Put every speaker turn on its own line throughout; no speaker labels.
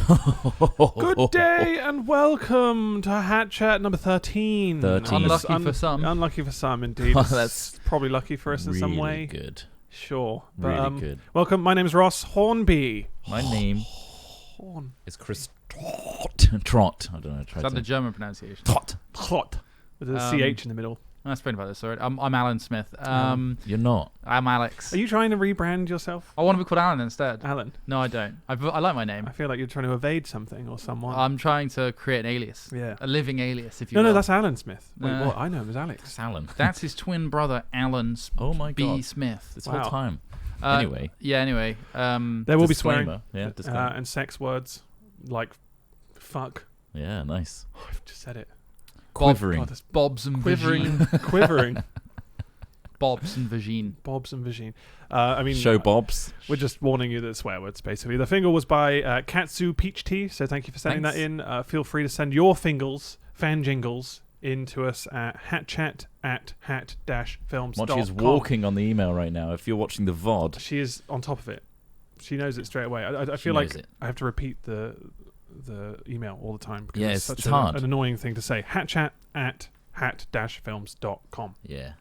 Good day and welcome to Hat Chat number 13.
Unlucky for some.
Unlucky for some, indeed.
That's
probably lucky for us in some way.
Really good.
Sure. But,
Really good.
Welcome, my name is Ross Hornby.
My name
Horn.
is Chris Trott. I don't know.
Is that the German pronunciation?
Trott. With a CH in the middle.
I explained about this already. I'm Alan Smith.
You're not.
I'm Alex.
Are you trying to rebrand yourself?
I want to be called Alan instead.
Alan?
No, I don't. I like my name.
I feel like you're trying to evade something or someone.
I'm trying to create an alias.
Yeah.
A living alias, if you will.
No, that's Alan Smith. Wait,
No.
what? I know him as Alex.
It's Alan.
That's his twin brother, Alan
Oh my
B.
God.
Smith.
This
Wow.
whole time.
Anyway.
There will be swearing.
Yeah, disclaimer.
And sex words like fuck.
Yeah, nice.
Oh, I've just said it.
Quivering.
God, that's
Bobs and
quivering.
Vagine.
Quivering.
Bobs and Vagine.
Bobs and Vagine. I mean,
Show Bobs.
we're just warning you that swear words, basically. The fingal was by Katsu Peach Tea, so thank you for sending
Thanks.
that in. Feel free to send your fingals, fan jingles, in to us at hatchat@hat-films.com.
Monty is walking on the email right now. If you're watching the VOD,
She is on top of it. She knows it straight away. I
She
feel
knows
like
it.
I have to repeat the email all the time because
Yeah,
it's
it's
such
hard.
an annoying thing to say. hatchat@hat-films.com.
yeah.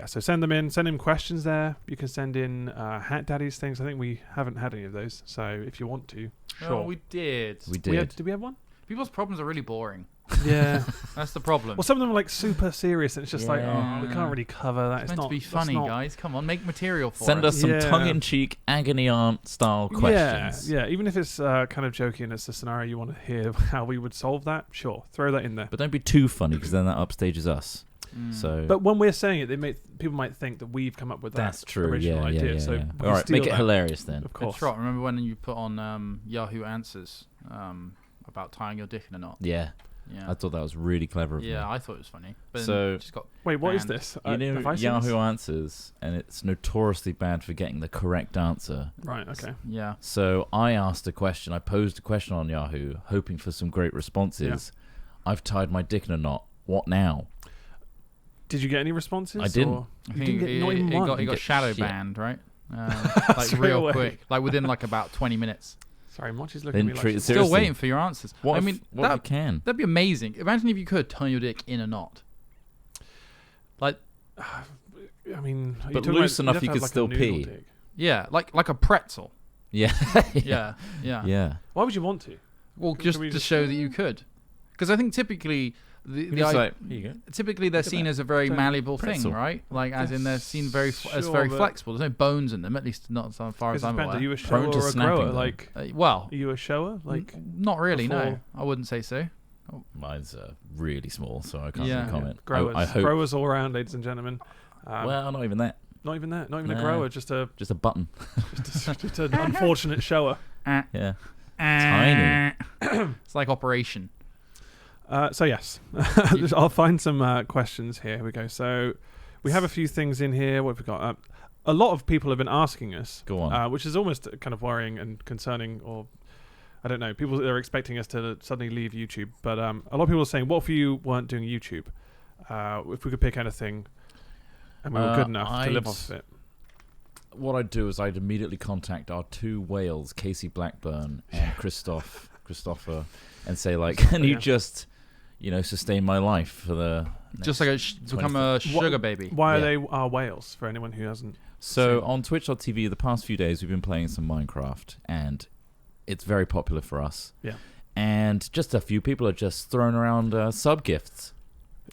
So send them in. Send in questions there. You can send in Hat Daddy's things. I think we haven't had any of those. So if you want to, sure.
Oh, we did.
We did.
Did we have one?
People's problems are really boring.
Yeah.
That's the problem.
Well, some of them are like super serious, and it's just like,
Yeah.
oh, we can't really cover that.
It's meant
not
to be
that's
funny,
not-
guys. Come on, make material for
Send us some
Yeah.
tongue-in-cheek agony aunt style questions.
Yeah. Even if it's kind of jokey and it's a scenario you want to hear how we would solve that, sure, throw that in there.
But don't be too funny because then that upstages us.
Mm.
So
But when we're saying it, people might think that we've come up with that
that's true.
original
Yeah,
idea.
yeah,
So
yeah.
we can
All right,
steal
make it
that,
hilarious then.
of
Good
course.
Trot, remember when you put on Yahoo Answers about tying your dick in a knot?
Yeah,
Yeah.
I thought that was really clever of me.
Yeah, I thought it was funny. But then
So-
it just got
Wait, what is
banned.
this?
You know
have I seen this?
Yahoo Answers, and it's notoriously bad for getting the correct answer.
Right. Okay.
Yeah.
So I asked a question. I posed a question on Yahoo, hoping for some great responses. I've tied my dick in a knot. What now?
Did you get any responses?
I didn't.
or-
I
You
think
didn't get not even
it
one.
got,
You
got
get
shadow
shit.
banned, right? Like
Straight
real
away.
quick, like within like about 20 minutes.
Sorry, Mochi's looking at
Then
me
treat
like
it
she's-
seriously.
Still waiting for your answers.
What
I
if,
mean,
what if you can?
that'd be amazing. Imagine if you could tie your dick in a knot. Like,
I mean, are you
But
talking
loose
about,
enough
you'd
you
have to
could
have,
still
like, a noodle
pee.
dick.
yeah, like a pretzel.
Yeah.
Yeah, yeah.
Yeah.
Why would you want to?
Well,
Could
just
we
to
just-
show that you could. Because I think typically
It's like, here you go.
typically they're
Look at
seen
that.
as a very
Don't-
malleable
pretzel.
thing, right? Like as in they're seen very as
Sure,
very
but-
flexible. There's no bones in them, at least not as far
Because
as I'm
it depends.
aware.
Are you a
Prone
shower
to
or a
snapping,
grower?
though.
Like,
Well,
are you a shower? Like,
not really. No,
before-
I wouldn't say so.
Mine's really small, so I can't
Yeah.
really comment.
growers.
I hope.
Growers all around, ladies and gentlemen.
Well, not even that.
Not even that. Not even a
Nah.
grower. Just a
Just a button.
just an unfortunate shower.
Yeah. Tiny.
It's like Operation.
So yes, I'll find some questions here. Here we go. So we have a few things in here. What have we got? A lot of people have been asking us.
Go on.
Which is almost kind of worrying and concerning, or I don't know. People are expecting us to suddenly leave YouTube, but a lot of people are saying, "What if you weren't doing YouTube? If we could pick anything, and we were good enough to live off of it."
What I'd do is I'd immediately contact our two whales, Casey Blackburn and Christopher, and say like, can you
Yeah.
just, sustain my life for the
Just
next
like become a sugar baby.
Why are
Yeah.
they our whales? For anyone who hasn't.
So
seen-
on Twitch.tv, the past few days we've been playing some Minecraft, and it's very popular for us.
Yeah.
And just a few people are just throwing around sub gifts.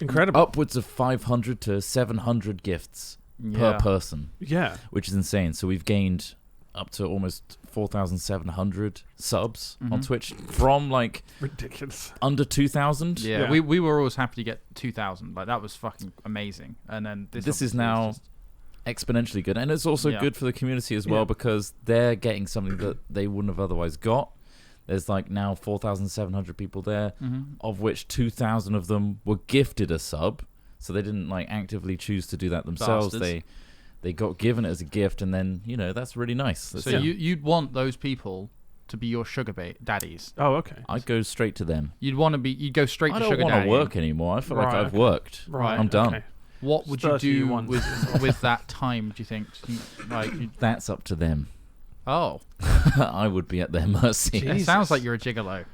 Incredible.
Upwards of 500 to 700 gifts per person,
Yeah.
which is insane. So we've gained up to almost 4,700 subs on
Mhm.
Twitch from like
Ridiculous.
under 2,000.
Yeah,
Yeah.
we were always happy to get 2,000. Like that was fucking amazing. And then this
This is
obviously
now
just-
exponentially good, and it's also
Yeah.
good for the community as well
Yeah.
because they're getting something that they wouldn't have otherwise got. There's like now 4,700 people there,
Mhm.
of which 2,000 of them were gifted a sub, so they didn't like actively choose to do that themselves.
Bastards.
They got given it as a gift, and then that's really nice.
So you'd want those people to be your sugar daddies?
Oh, okay.
I'd go straight to them.
You'd go straight
I
to
don't
sugar
want
daddy.
to work anymore. I feel like
Right,
I've worked.
Right.
I'm done.
Okay.
What would you do with that time? Do you think?
That's up to them.
Oh,
I would be at their mercy.
it
Jesus.
sounds like you're a gigolo.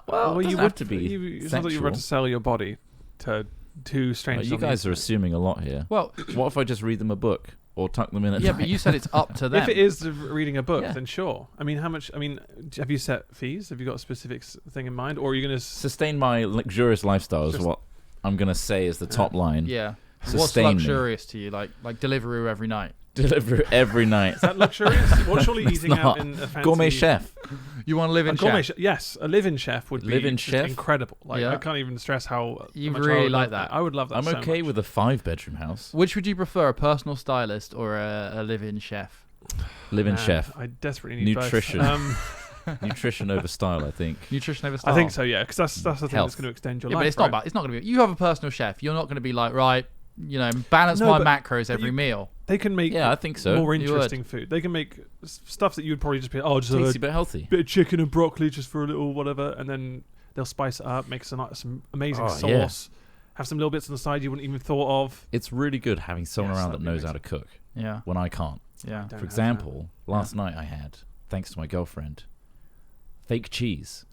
Well, it
you
doesn't
would
have to be
It sounds like you were about to sell your body to two strangers.
You
on the
guys are
internet.
assuming a lot here.
Well,
What if I just read them a book or tuck them in at
yeah,
night?
but you said it's up to them.
If it is reading a book,
Yeah.
then sure. I mean, how much? I mean, have you set fees? Have you got a specific thing in mind, or are you going to?
Sustain my luxurious lifestyle is
Just-
what I'm going to say is the top line.
Yeah. What's
Sustain me.
luxurious to you? Like Deliveroo every night.
Deliver every night.
Is that luxurious? Well, surely
It's
eating out
not.
in a fancy
Gourmet chef.
You want to live
A
in
gourmet
chef?
yes, a live-in chef would be
Live-in
just
chef?
incredible. Like
Yeah.
I can't even stress how
You
much I
really
would
like
love
that.
I would love that.
I'm
so
okay
much.
with a 5-bedroom house.
Which would you prefer, a personal stylist or a live-in chef?
Live-in
Man,
chef.
I desperately need
Nutrition.
Both.
Nutrition over style, I think.
Nutrition over style.
I think so. Yeah, because that's the thing
Health.
that's going to extend your
Yeah,
life.
but it's not
right?
about. It's not going to be. You have a personal chef. You're not going to be like, right, balance
No,
my
but-
macros
but
every
you-
meal.
They can make
Yeah, I think so.
more
You would.
interesting food. They can make stuff that you would probably just be just
Tasty
a
but healthy.
bit of chicken and broccoli just for a little whatever, and then they'll spice it up, make some amazing
Oh, yeah.
sauce, have some little bits on the side you wouldn't even thought of.
It's really good having someone
Yes,
around that
that'd be
knows how to cook
Yeah,
when I can't.
yeah.
Don't
For
have
example, last night I had, thanks to my girlfriend, fake cheese.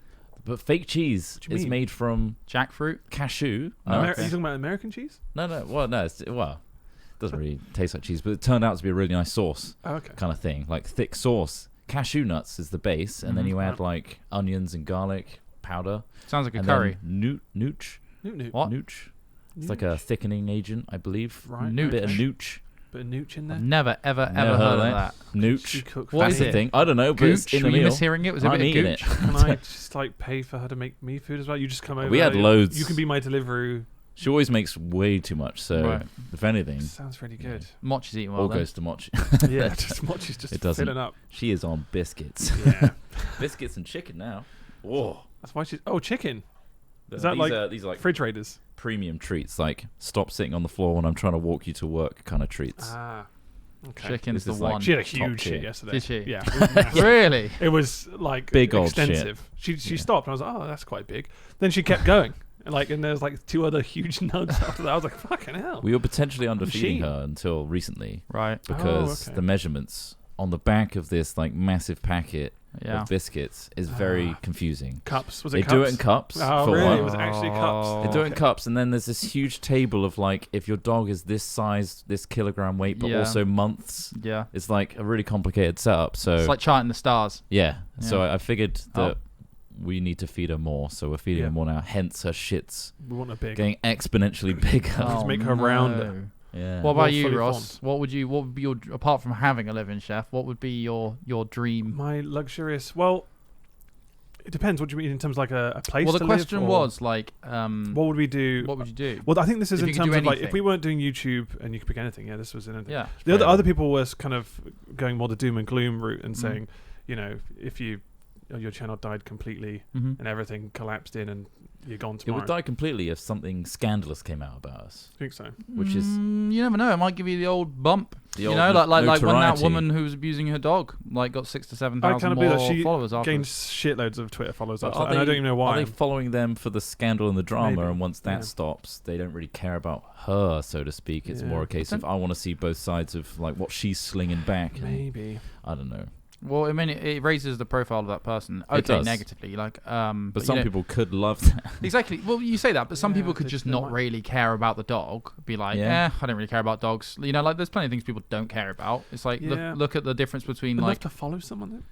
But fake cheese
What do you
is
mean?
made from
Jackfruit.
cashew.
that.
No,
Are you
okay.
talking about American cheese?
no. It doesn't really taste like cheese, but it turned out to be a really nice sauce
Oh, okay.
kind of thing, like thick sauce. Cashew nuts is the base, and then
Mhm.
you add
Right.
like onions and garlic powder.
Sounds like a
and
curry.
then nooch.
Newt.
What?
Nooch. It's like a thickening agent, I believe.
Right.
Nooch.
Bit of nooch.
Bit of nooch in there.
I've never, ever
Never
heard of
heard
that.
You
Nooch.
cook
What
for
That's
is
the
it?
thing. I don't know, but it's
Gooch?
in
Were
the
you
meal.
mishearing it? Was it a
I'm
bit of
eating
gooch?
it.
Can I just like pay for her to make me food as well? You just come over.
We had loads.
You can be my Deliveroo.
She always makes way too much, so
Right.
if anything,
Sounds really good.
Mochi's eating well
all
then.
goes to Mochi.
Yeah, just Mochi's just
It doesn't.
filling up.
She is on biscuits.
Yeah,
Biscuits and chicken now. Whoa.
that's why she's. Oh, chicken. Is that
these
like
are, these are like
Fridge raiders.
premium treats, like stop sitting on the floor when I'm trying to walk you to work kind of treats.
Ah, okay.
Chicken's
This
the
is like
one.
She had a
top
huge
tier.
shit yesterday.
Did she?
Yeah. It was massive.
Really?
It was like
Big old shit.
extensive. She
Yeah.
stopped and I was like, oh, that's quite big. Then she kept going. And there's like 2 other huge nugs after that. I was like, fucking hell.
We were potentially underfeeding
Machine.
her until recently
Right.
because
okay.
the measurements on the back of this like massive packet
Yeah.
of biscuits is very
Ah.
confusing.
Cups. Was
They
it cups?
do it in cups
Oh,
for
really?
one.
It was actually cups.
They do it in
Okay.
cups, and then there's this huge table of like if your dog is this size, this kilogram weight, but
Yeah.
also months.
Yeah.
It's like a really complicated setup. So
It's like charting the stars.
yeah. So
Yeah.
I figured
Oh.
that we need to feed her more, so we're feeding
Yeah.
her more now. Hence her shits
We want a big.
getting exponentially bigger.
Just make her rounder.
Yeah.
What
More
about you,
fully
Ross? What would be your, apart from having a live-in chef, what would be your dream?
My luxurious. Well, it depends. What do you mean in terms of like a place?
Well, the
to
question
live, or
was like,
what would we do?
what would you do?
Well, I think this is
If
in
you could do
terms of like if
anything.
we weren't doing YouTube and you could pick anything. Yeah, this was in anything.
Yeah.
The other
Right.
other people was kind of going more the doom and gloom route and
Mm.
saying, if your channel died completely
Mm-hmm.
and everything collapsed in and you're gone
It
tomorrow.
would die completely if something scandalous came out about us,
I think so.
which is
you never know. It might give you the old bump.
the
You
old
know, like when that
notoriety.
woman who was abusing her dog, like got 6,000 to 7,000
I kind of believe
more
that she
followers after.
gained shitloads of Twitter followers
But
after
are
that, and I
they-
don't even know why.
Are they following them for the scandal and the drama?
Maybe.
And once that
Yeah.
stops, they don't really care about her, so to speak. It's
Yeah.
more a case of I want to see both sides of like what she's slinging back. And
Maybe.
I don't know.
Well, I mean, it raises the profile of that person.
It
Okay,
does.
negatively, like,
But
you
some
know-
people could love that.
Exactly. Well, you say that, but some
Yeah,
people could
they
just
might.
not really care about the dog. Be like,
Yeah.
I don't really care about dogs. You know, like there's plenty of things people don't care about. It's like
Yeah.
look at the difference between
Enough
like
to follow someone then?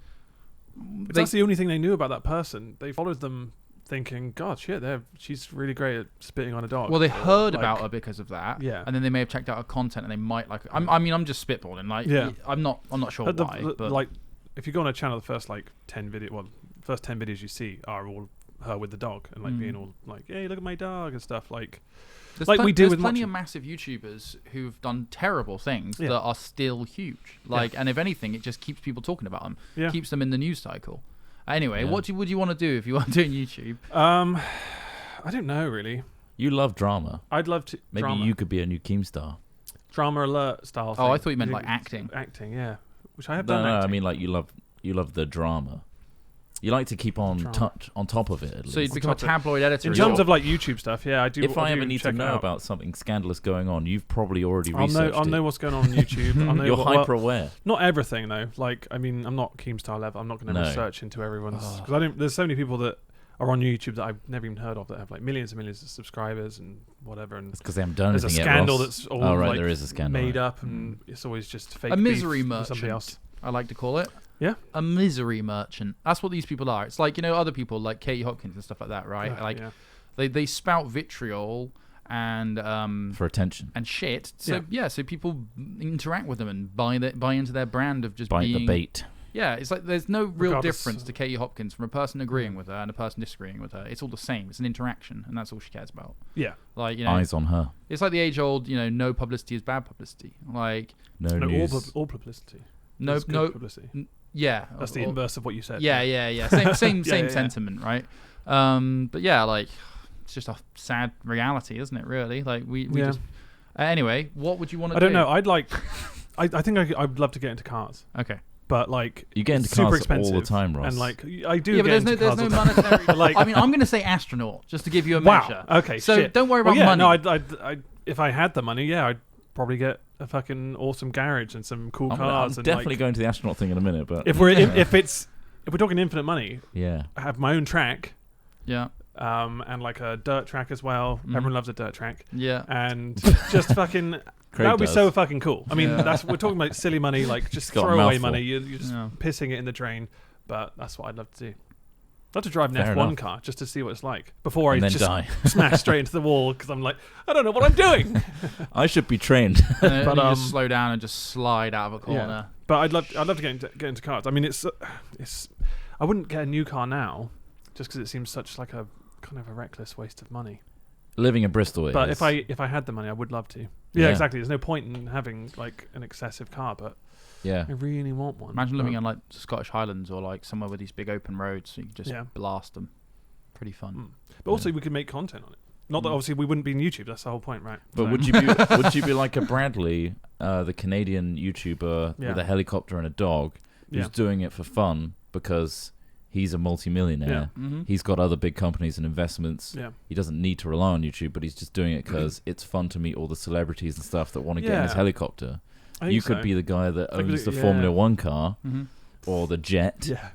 If
they-
that's the only thing they knew about that person. They followed them thinking, God, shit, she's really great at spitting on a dog.
well, they
Or,
heard
like-
about her because of that.
Yeah.
And then they may have checked out her content and they might like. I'm just spitballing. Like,
Yeah.
I'm not sure
But
why. But
like, if you go on a channel, the first like 10 first 10 videos you see are all her with the dog and like
Mm.
being all like, hey, look at my dog and stuff. Like,
there's
like we do
there's
with
plenty
Mochi.
of massive YouTubers who've done terrible things
Yeah.
that are still huge. Like, and if anything, it just keeps people talking about them.
yeah.
Keeps them in the news cycle. Anyway,
Yeah.
what would you want to do if you weren't doing YouTube?
I don't know really.
You love drama.
I'd love to.
Maybe
drama.
you could be a new Keemstar.
Drama alert style.
Oh, I
thing.
thought you meant
think
like
it's
acting.
Acting, yeah. Which I have
No,
done.
no, I
acting.
mean like you love the drama. You like to keep on
Drama.
on top of it. At
So you'd
least.
become a
top of it.
tabloid editor.
In
as
terms
well.
of like YouTube stuff, yeah, I do.
If I
do
ever need to
check it
know
out.
about something scandalous going on, you've probably already
I'll
researched
know. I'll
it.
know what's going on YouTube. I'll know
You're
what,
hyper aware.
not everything though. Like, I mean, I'm not Keemstar level. I'm not going to
No.
research into everyone's
Oh.
because I don't. There's so many people that are on YouTube that I've never even heard of that have like millions and millions of subscribers and whatever. And
It's because they haven't done
there's a
anything
scandal
yet, Ross.
that's all
Oh, right,
like
there is a scandal.
made
right.
up, and it's always just fake.
A misery
beef with somebody
merchant.
else.
I like to call it.
Yeah.
A misery merchant. That's what these people are. It's like, you know, other people like Katie Hopkins and stuff like that, right?
Ugh,
Like
yeah.
they spout vitriol and
For attention.
and shit. So so people interact with them and buy into their brand of just
Bite
being
the bait.
Yeah, it's like there's no real
Regardless.
difference to Katie Hopkins from a person agreeing with her and a person disagreeing with her. It's all the same. It's an interaction, and that's all she cares about.
Yeah.
Like, you know,
Eyes on her.
it's like the age-old, you know, no publicity is bad publicity. Like,
No
No,
news.
all publicity.
no,
is good
no,
publicity.
yeah,
That's the
or-
inverse of what you said.
Yeah. Same
Yeah.
sentiment, right? But yeah, like, it's just a sad reality, isn't it? Really, like we
Yeah.
just. Anyway, what would you want to do?
I don't know. I'd like. I think I'd love to get into cars,
Okay.
but like
You get into
super
cars
expensive
all the time, Ross.
and like I do.
Yeah, but
get
there's
into
no
cars all the time.
monetary.
Like-
I mean, I'm going to say astronaut just to give you a
Wow.
measure.
Okay.
So
shit.
don't worry
Well,
about
yeah,
money.
No, I'd if I had the money, yeah, I'd probably get a fucking awesome garage and some cool
I'm
cars. And
definitely
like,
going to the astronaut thing in a minute, but
if we're if we're talking infinite money,
yeah,
I have my own track,
Yeah.
and like a dirt track as well.
Mhm.
Everyone loves a dirt track,
Yeah.
and just fucking.
Craig
That would be
does.
so fucking cool. I mean,
Yeah.
we're talking about silly money, like just
It's got a
throwaway
mouthful.
money. You're just
Yeah.
pissing it in the drain. But that's what I'd love to do. I'd love to drive an
Fair
F1
enough.
car just to see what it's like before
and
I
then
just
die.
smash straight into the wall because I'm like, I don't know what I'm doing.
I should be trained.
And
But,
you just slow down and just slide out of a corner.
But I'd love to get into cars. I mean, it's I wouldn't get a new car now just because it seems such like a kind of a reckless waste of money.
Living in Bristol,
But
is.
if I had the money, I would love to. Yeah,
Yeah.
exactly. There's no point in having like an excessive car, but
yeah,
I really want one.
Imagine living
But-
in like Scottish Highlands or like somewhere with these big open roads, so you can just
Yeah.
blast them. Pretty fun.
Mm. But also we could make content on it. Not that
Mm.
obviously we wouldn't be in YouTube. That's the whole point, right?
But
So-
would you be like a Bradley, the Canadian YouTuber
Yeah.
with a helicopter and a dog, who's
Yeah.
doing it for fun because he's a multimillionaire?
Mm-hmm.
He's got other big companies and investments.
Yeah.
He doesn't need to rely on YouTube, but he's just doing it because it's fun to meet all the celebrities and stuff that want to get in his
Yeah.
helicopter.
I think
You could
so.
be the guy that
Like,
owns the
yeah.
Formula One car
Mm-hmm.
or the jet
Yeah.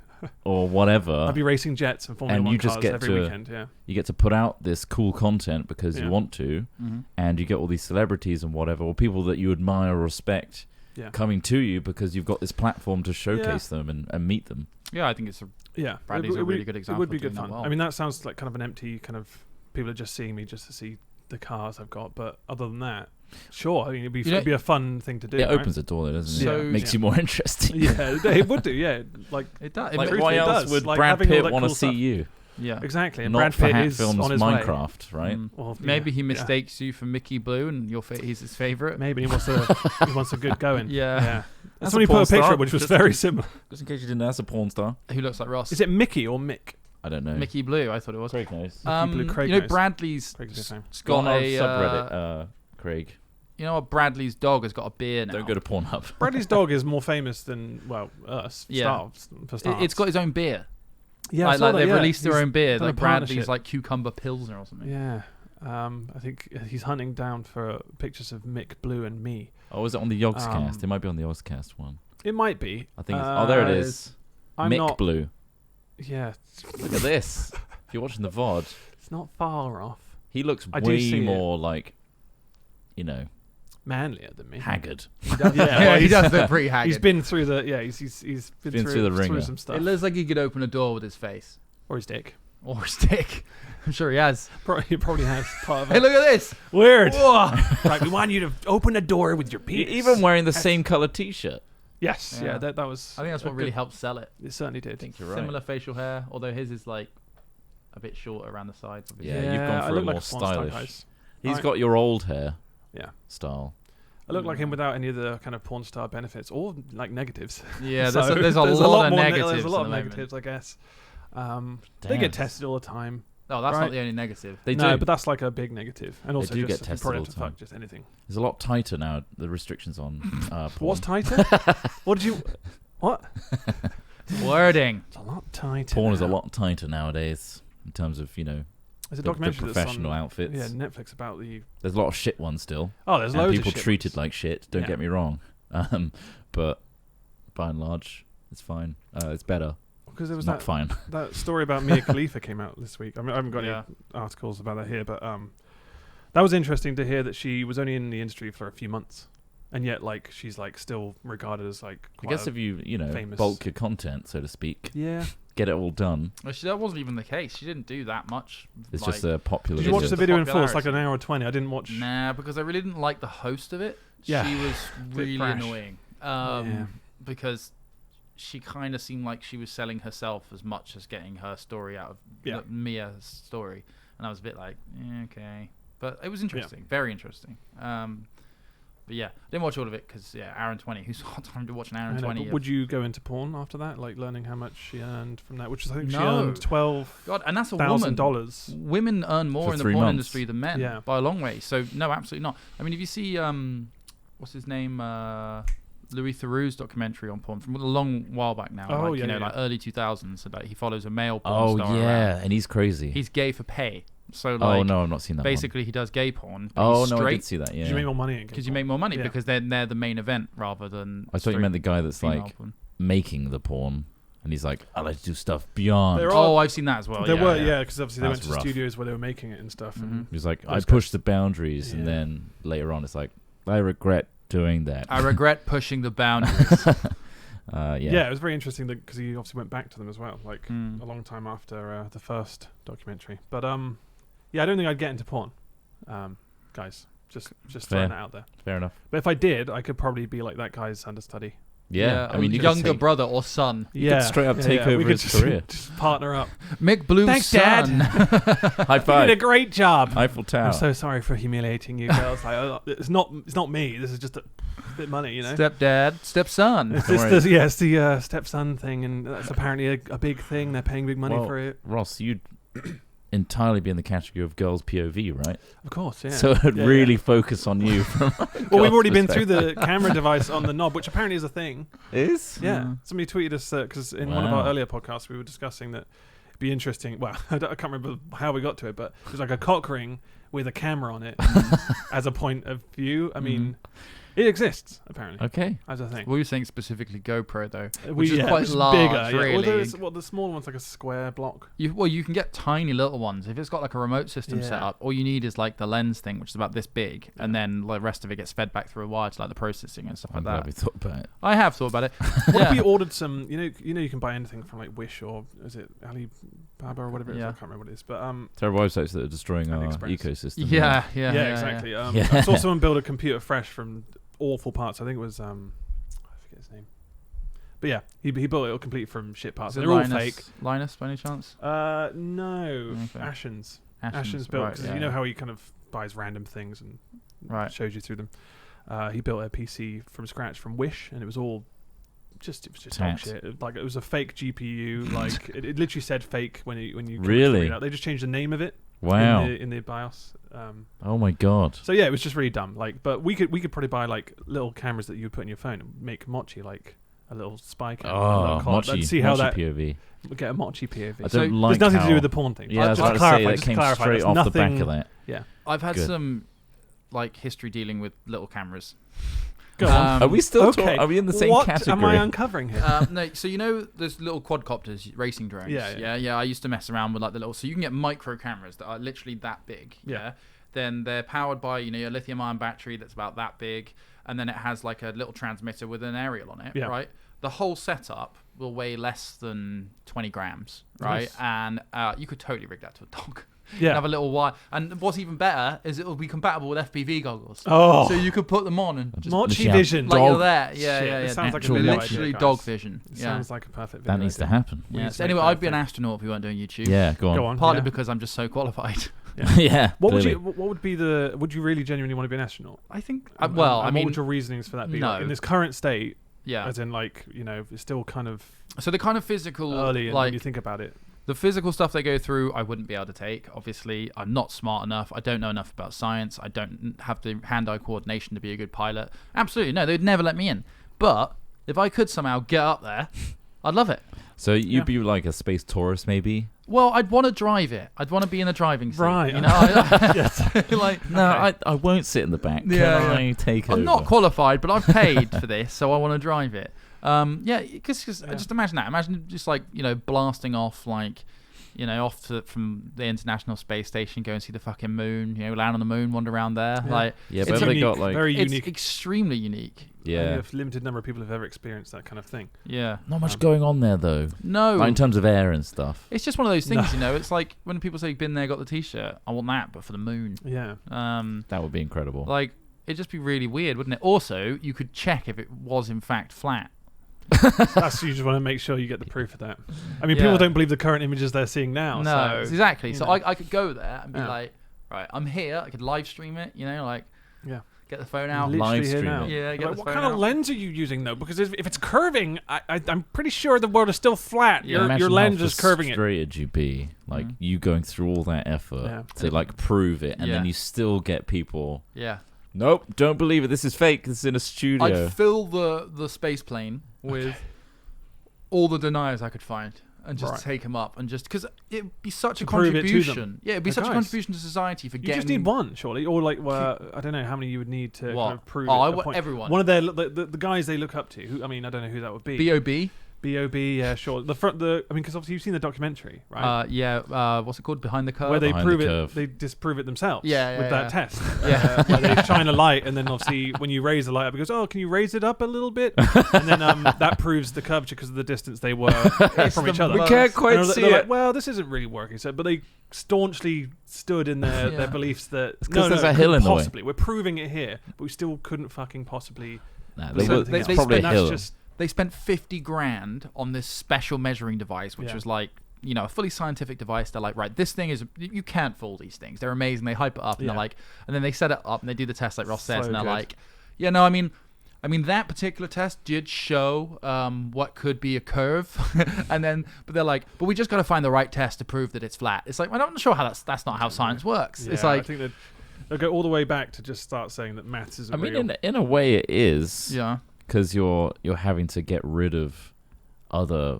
or whatever.
I'd be racing jets and Formula
and
1
you just
cars
get
every
to-
weekend. Yeah.
You get to put out this cool content because
Yeah.
you want to,
Mm-hmm.
and you get all these celebrities and whatever, or people that you admire or respect
Yeah.
coming to you because you've got this platform to showcase them and meet them.
Yeah, I think it's a
Yeah.
Bradley's
It
a
would-
really good example.
It would be
of
good
doing
fun.
that well.
I mean, that sounds like kind of an empty kind of people are just seeing me just to see the cars I've got. But other than that, sure. I mean,
You know-
it'd be a fun thing to do.
It
right?
opens the door, there, doesn't
So-
it? Makes
Yeah.
you more interesting.
Yeah, it would do. Yeah, like
it does.
Like,
Truthfully,
why
it
else
does.
would
Like,
Brad
having all
Pitt
that
want to
cool
see
stuff.
you?
yeah.
exactly. And
Not
Brad
for
Pitt
Hat
is
Films
on his way.
Minecraft, right?
Mm.
Well,
Maybe
yeah,
he
yeah.
mistakes you for Mickey Blue, and he's his favorite.
Maybe he wants a good going.
Yeah.
That's
That's
when
a
he put
porn
a picture
star.
up, which was
Just-
very similar.
Just in case you didn't know, that's a porn star.
Who looks like Ross?
Is it Mickey or Mick?
I don't know.
Mickey Blue? I thought it was.
Craig knows.
Blue, Craig
you know,
knows.
Bradley's
Craig's a good name.
Go on
got
our
a
subreddit, Craig.
You know what? Bradley's dog has got a beer now.
Don't go to Pornhub.
Bradley's dog is more famous than us.
Yeah.
For starts.
It's got his own beer.
yeah, I
like
saw that,
they've
yeah.
released their
He's
own beer,
done a
like Bradley's
partnership.
like cucumber pilsner or something.
Yeah. I think he's hunting down for pictures of Mick, Blue, and me.
Oh, is it on the Yogscast?
Um,
It might be on the Yogscast one.
It might be.
I think. Oh, there it is.
I'm
Mick
not.
Blue.
Yeah,
Look at this. If you're watching the VOD,
it's not far off.
he looks
I do
way
see it.
more like, you know,
Manlier than me.
haggard.
Yeah, he does look pretty haggard.
He's been through the
Been
he's
through the
through
ringer.
some stuff.
It looks like he could open a door with his face
Or his dick.
or his dick. I'm sure he has.
He probably has part of
Hey,
it.
look at this.
Weird.
Whoa.
Right, we want you to open a door with your penis.
Even wearing the same color T-shirt.
Yes,
Yeah.
yeah, that was.
I think that's
a
what really
good-
helped sell it.
It certainly did.
I think you're right.
Similar facial hair, although his is like a bit shorter around the sides. Obviously.
Yeah, you've gone
I
for
look
a
like
more
porn star,
stylish.
guys.
He's
Right.
got your old hair
Yeah.
style.
I look like him without any of the kind of porn star benefits or like negatives.
Yeah,
So
there's a lot of
more
negatives.
There's a lot
at
of
the moment.
negatives, I guess. They
Damn.
get tested all the time.
Oh, that's
Right.
not the only negative.
They
no,
do.
but that's like a big negative. And also
do
just
get
if you
tested
probably
all
have
the
to
time.
fuck just anything.
It's a lot tighter now. The restrictions on porn.
What's tighter? What did you? What?
Wording.
It's a lot tighter.
Porn is a
now.
lot tighter nowadays in terms of
There's a
the
documentary
professional
that's on,
outfits.
Yeah, Netflix about the.
There's a lot of shit ones still.
Oh, there's
and
loads
people
of shit
treated
ones.
like shit. Don't
Yeah.
get me wrong, but by and large, it's fine. It's better.
Because there was
Not
that
fine.
that story about Mia Khalifa came out this week. I mean, I haven't got any articles about that here, but that was interesting to hear that she was only in the industry for a few months, and yet like she's like still regarded as like.
I guess if you
famous-
bulk your content, so to speak,
Yeah.
get it all done.
Actually, that wasn't even the case. She didn't do that much.
It's
like,
just a popular.
Did you watch
just
the
the
video in full? It's like
popularity.
an hour 20. I didn't watch.
Nah, because I really didn't like the host of it.
Yeah.
She was
Bit
really
brash.
annoying.
Yeah.
Because she kind of seemed like she was selling herself as much as getting her story out of Mia's story, and I was a bit like, okay, but it was interesting, very interesting. But yeah, I didn't watch all of it because hour and 20. Who's got time to watch an hour and 20?
Would you go into porn after that, like learning how much she earned from that? Which is, I think she
No.
earned
God, and that's a woman.
$12,000.
Women earn more
For
in the
3
porn
months.
industry than men
Yeah.
by a long way. So no, absolutely not. I mean, if you see what's his name, Louis Theroux's documentary on porn from a long while back now,
Oh,
like,
yeah, yeah.
like early 2000s, so like he follows a male porn
Oh
star
yeah,
around.
and he's crazy.
He's gay for pay. So like,
oh no, I've not seen that.
basically he does gay porn. But
One. Oh
he's
no, I
straight
did see that. Yeah.
Did you make more money?
because you make more money
Yeah.
because they're the main event rather than.
I thought you
straight
meant the guy that's
female
like
porn.
making the porn, and he's like, I like to do stuff beyond.
There are-
Oh, I've seen that as well.
There
yeah,
were,
yeah.
because obviously they went
That's
to
rough.
studios where they were making it and stuff. And
He's like, I
Those
pushed
guys-
the boundaries, and
Yeah.
then later on, it's like, I regret doing that.
I regret pushing the boundaries.
yeah, it was very interesting because he obviously went back to them as well, like
Mm.
a long time after the first documentary. But yeah, I don't think I'd get into porn, guys. Just throwing
Fair.
that out there.
Fair enough.
But if I did, I could probably be like that guy's understudy.
Yeah, I mean,
a
you
younger
could
brother or son.
You could straight up take
we
over
could
his
just,
career.
Just partner up.
Mick Blue's
Thanks,
son.
high
You did a
five,
great job.
Eiffel Tower.
I'm so sorry for humiliating you girls. Like, it's not me. This is just a bit of money, you know.
Stepdad, stepson.
It's
Don't
just
worry.
it's the stepson thing, and that's apparently a big thing. They're paying big money
Well,
for it.
Ross, you'd entirely be in the category of girls' POV, right?
Of course, yeah.
So it'd
Yeah,
really
yeah.
focus on you. From
Well, we've already been through the camera device on the knob, which apparently is a thing.
Is
Yeah,
Mm.
somebody tweeted us because in one of our
Wow.
earlier podcasts we were discussing that it'd be interesting. Well, I can't remember how we got to it, but it was like a cock ring with a camera on it as a point of view. I mean, it exists apparently
okay.
as a thing.
We were saying specifically GoPro though,
We-
which is
yeah,
quite
which is
large,
bigger, yeah.
really.
Well, the smaller one's like a square block.
You can get tiny little ones if it's got like a remote system set
Yeah.
up. All you need is like the lens thing, which is about this big, and then the rest of it gets fed back through a wire to like the processing and stuff
I'm
like
glad
that.
we thought about it.
I have thought about it.
What if
yeah.
we ordered some? You know, you can buy anything from like Wish or is it Alibaba or whatever it is?
Yeah.
I can't remember what it is, but
There are websites that are destroying our
AliExpress.
ecosystem.
Yeah,
yeah,
yeah,
exactly.
yeah.
I
Yeah.
saw someone build a computer fresh from awful parts. I think it was I forget his name, but yeah, he built it complete from shit parts.
Is it
They're all
Linus,
fake.
Linus, by any chance?
No,
Okay.
Ashens.
Ashens,
Ashens built
right,
because
yeah.
you know how he kind of buys random things and
Right.
shows you through them. He built a PC from scratch from Wish, and it was all just dog
Tat.
shit. It was a fake GPU. Like it literally said fake when you
Really?
read it out. They just changed the name of it.
Wow.
In the BIOS.
Oh my god.
So yeah, it was just really dumb. Like, but we could probably buy like little cameras that you would put in your phone and make Mochi like a little spy camera. a little
Oh,
cod, and
Mochi.
see how
Mochi
that
POV.
get a Mochi POV.
I
So
don't like
there's nothing
how,
to do with the porn thing.
Yeah, I was
just
about to
clarify,
say that
just
came
clarify,
straight
there's
off the back
nothing-
of that.
Yeah.
I've had
Good.
some like history dealing with little cameras.
Go on.
Are we still
Okay.
Are we in the same
what
category?
am I uncovering here?
No, so you know there's little quadcopters, racing drones.
Yeah.
I used to mess around with like the little. So you can get micro cameras that are literally that big.
Yeah.
Then they're powered by your lithium-ion battery that's about that big, and then it has like a little transmitter with an aerial on it.
Yeah.
Right. The whole setup will weigh less than 20 grams. Right.
Nice.
And you could totally rig that to a dog.
Yeah.
Have a little wire, and what's even better is it will be compatible with FPV goggles.
Oh.
So you could put them on and
Just
Mochi
literally have
vision.
like
dog
you're there. Yeah,
shit.
yeah,
It
yeah.
sounds like a
Actual
video
literally
idea,
dog
guys.
vision.
It
Yeah.
sounds like a perfect
That
video
needs to
idea.
happen.
We
Yeah.
need to
So
make
anyway,
that
I'd be an
thing.
astronaut if we weren't doing YouTube.
Yeah, go on.
Go on.
Partly
yeah.
because I'm just so qualified.
Yeah.
What would
clearly.
you? What would be the? Would you really genuinely want to be an astronaut?
I think.
And
I mean,
what would your reasonings for that be? Like,
no.
in this current state,
yeah.
as in like it's still kind of
So the kind of physical,
early, and when
like
you think about it.
the physical stuff they go through, I wouldn't be able to take. Obviously, I'm not smart enough. I don't know enough about science. I don't have the hand-eye coordination to be a good pilot. Absolutely no, they'd never let me in. But if I could somehow get up there I'd love it.
So you'd be like a space tourist, maybe?
Well, I'd want to drive it. I'd want to be in the driving seat.
Right.
You know, like
No, I won't sit in the back. Can I take over?
I'm not qualified, but I've paid for this, so I want to drive it. Because just imagine that. Imagine just like blasting off like. From the International Space Station, go and see the fucking moon. Land on the moon, wander around there. Like,
but they got like
very unique.
It's extremely unique.
Yeah, a limited number of people have ever experienced that kind of thing.
Yeah,
not much going on there though.
No,
like in terms of air and stuff.
It's just one of those things, It's like when people say "been there, got the T-shirt." I want that, but for the moon.
Yeah.
That would be incredible.
Like it'd just be really weird, wouldn't it? Also, you could check if it was in fact flat.
That's you just want to make sure you get the proof of that. I mean, people don't believe the current images they're seeing now.
No,
so,
exactly. So I could go there and be like, right, I'm here. I could live stream it. Get the phone out,
live stream it.
Yeah, get the
what
phone
kind
out.
of lens are you using though? Because if it's curving, I'm pretty sure the world is still flat.
Yeah.
Your lens is curving it.
How frustrated you'd be, like you going through all that effort to like prove it, and then you still get people.
Yeah.
Nope, don't believe it. This is fake. This is in a studio.
I'd fill the space plane with all the deniers I could find and just take them up and just because it'd be such a contribution. Yeah, it'd be such a contribution to society for getting.
You just need one, surely, or like I don't know how many you would need to kind of prove.
I want everyone.
One of the guys they look up to. Who, I mean, I don't know who that would be.
B.O.B.
B.O.B. Yeah, sure. Because obviously you've seen the documentary, right?
What's it called? Behind the Curve.
Where they
Behind
prove they disprove it themselves. With that test.
Yeah.
Where they shine a light, and then obviously when you raise the light up, it goes, "Oh, can you raise it up a little bit?" And then that proves the curvature because of the distance they were from each other.
We can't quite see it.
Like, well, this isn't really working. So, but they staunchly stood in their beliefs that
there's a hill in the way.
Possibly, we're proving it here, but we still couldn't fucking possibly.
It's probably a hill.
They spent $50,000 on this special measuring device, which was like, a fully scientific device. They're like, right, this thing is, you can't fool these things. They're amazing. They hype it up and they're like, and then they set it up and they do the test like Ross says, and they're like, I mean, that particular test did show what could be a curve, but they're like, but we just got to find the right test to prove that it's flat. It's like, I'm not sure how that's not how science works.
Yeah,
it's like,
I think that they'll go all the way back to just start saying that maths isn't real.
I mean, in a way it is.
Yeah.
Because you're having to get rid of other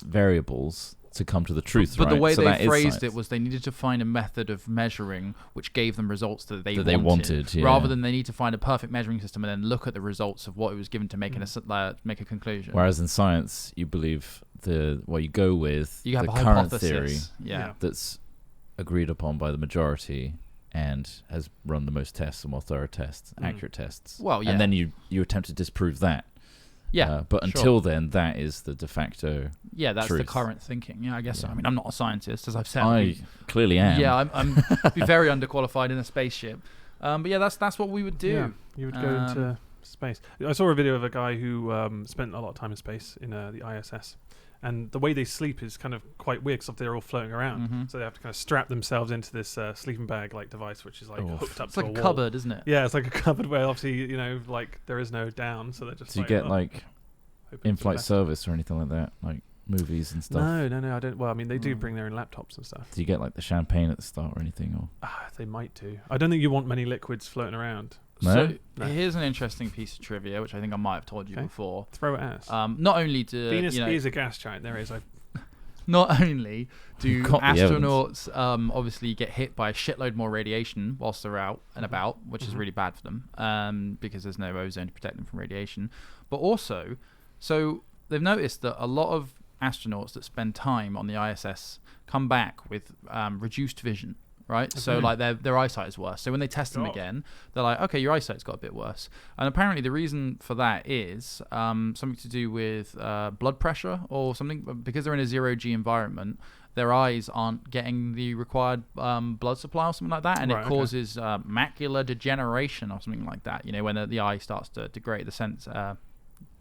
variables to come to the truth,
but
right?
the way
so
they phrased it was they needed to find a method of measuring which gave them results that they wanted rather than they need to find a perfect measuring system and then look at the results of what it was given to make make a conclusion.
Whereas in science, you believe you go with
you have
the
a
current
hypothesis.
theory that's agreed upon by the majority and has run the most tests, the more thorough tests, accurate tests.
Well, yeah.
And then you attempt to disprove that.
Yeah.
But until then, that is the de facto
that's
truth.
the current thinking. Yeah, I guess so. I mean, I'm not a scientist, as I've said.
I clearly am.
Yeah, I'm be very underqualified in a spaceship. But yeah, that's what we would do.
Yeah, you would go into space. I saw a video of a guy who spent a lot of time in space in the ISS. And the way they sleep is kind of quite weird because they're all floating around.
Mm-hmm.
So they have to kind of strap themselves into this sleeping bag-like device, which is like hooked up
it's
to
like
a
a
wall.
cupboard, isn't it?
Yeah, it's like a cupboard where obviously, like there is no down. So they're just
Do you get like in-flight service or anything like that? Like movies and stuff?
No, I don't. Well, I mean, they do bring their own laptops and stuff.
Do you get like the champagne at the start or anything? Or
They might do. I don't think you want many liquids floating around.
No?
So here's an interesting piece of trivia, which I think I might have told you before.
Throw it at us.
Not only do
Venus is a gas giant. There is.
Not only do
got the
astronauts obviously get hit by a shitload more radiation whilst they're out and about, which is really bad for them because there's no ozone to protect them from radiation, but also, so they've noticed that a lot of astronauts that spend time on the ISS come back with reduced vision. Right, so like their eyesight is worse. So when they test them again, they're like, okay, your eyesight's got a bit worse. And apparently the reason for that is something to do with blood pressure or something. Because they're in a zero-G environment, their eyes aren't getting the required blood supply or something like that, and it causes macular degeneration or something like that. When the eye starts to degrade, the sense,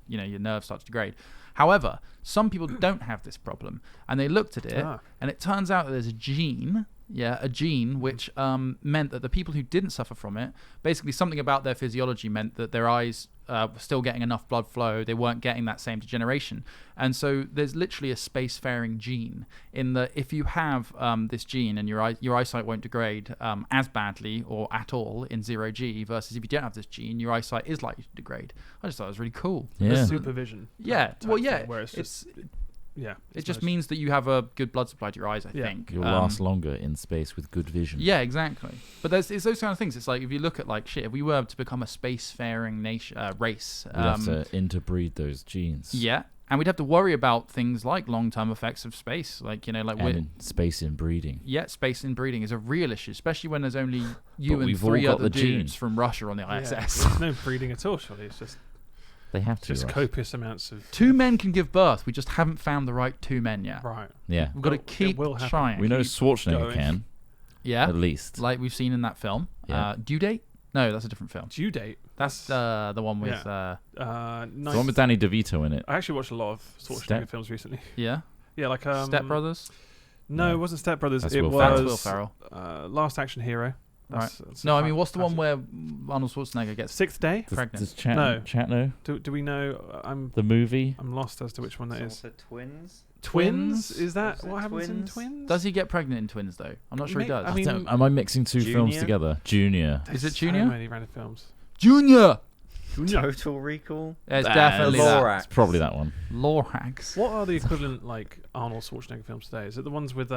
your nerve starts to degrade. However, some people don't have this problem, and they looked at it, and it turns out that there's a gene a gene which meant that the people who didn't suffer from it, basically something about their physiology meant that their eyes were still getting enough blood flow. They weren't getting that same degeneration. And so there's literally a spacefaring gene in that if you have this gene and your eyesight won't degrade as badly or at all in 0G versus if you don't have this gene, your eyesight is likely to degrade. I just thought it was really cool.
Yeah.
Supervision.
Yeah. Well, yeah.
Where it's just... Yeah,
it just means that you have a good blood supply to your eyes, I think.
You'll last longer in space with good vision.
Yeah, exactly. But it's those kind of things. It's like if you look at if we were to become a spacefaring race,
we'd have to interbreed those genes.
Yeah, and we'd have to worry about things like long-term effects of space,
space inbreeding.
Yeah, space inbreeding is a real issue, especially when there's only you
But
and
we've all
3
got
other
the
dudes
gene.
from Russia on the
Yeah,
ISS.
there's no breeding at all, surely. It's just
They have to.
just
Russ.
copious amounts of...
2 men can give birth. We just haven't found the right 2 men yet.
Right.
Yeah.
We've got to
It
keep
will happen.
trying.
We know
Keep
Schwarzenegger
going.
can,
Yeah,
at least.
like we've seen in that film.
Yeah.
Due Date? No, that's a different film.
Due date.
That's the one with
nice.
The one with Danny DeVito in it.
I actually watched a lot of Schwarzenegger films recently.
yeah.
Yeah, like
Step Brothers.
No,
No.
it wasn't Step Brothers.
That's
It
Will
was
Ferrell.
That's Will Ferrell.
Last Action Hero.
Right.
That's
No,
a
I mean, what's the one
classic.
where Arnold Schwarzenegger gets
Sixth Day?
pregnant?
Does chat
No.
know?
Do we know? I'm
The movie?
lost as to which one that is.
Also twins.
Twins? Is that
Was it
what happens in
Twins?
Twins?
Does he get pregnant in Twins though? I'm not sure he does.
I mean,
Am I mixing 2 films
Junior?
together? Junior.
Is it
There's
Junior?
So many random films.
Junior.
Total Recall.
Yeah, it's
Ah,
definitely
Lorax.
that.
It's probably that one.
Lorax.
What are the equivalent Arnold Schwarzenegger films today? Is it the ones with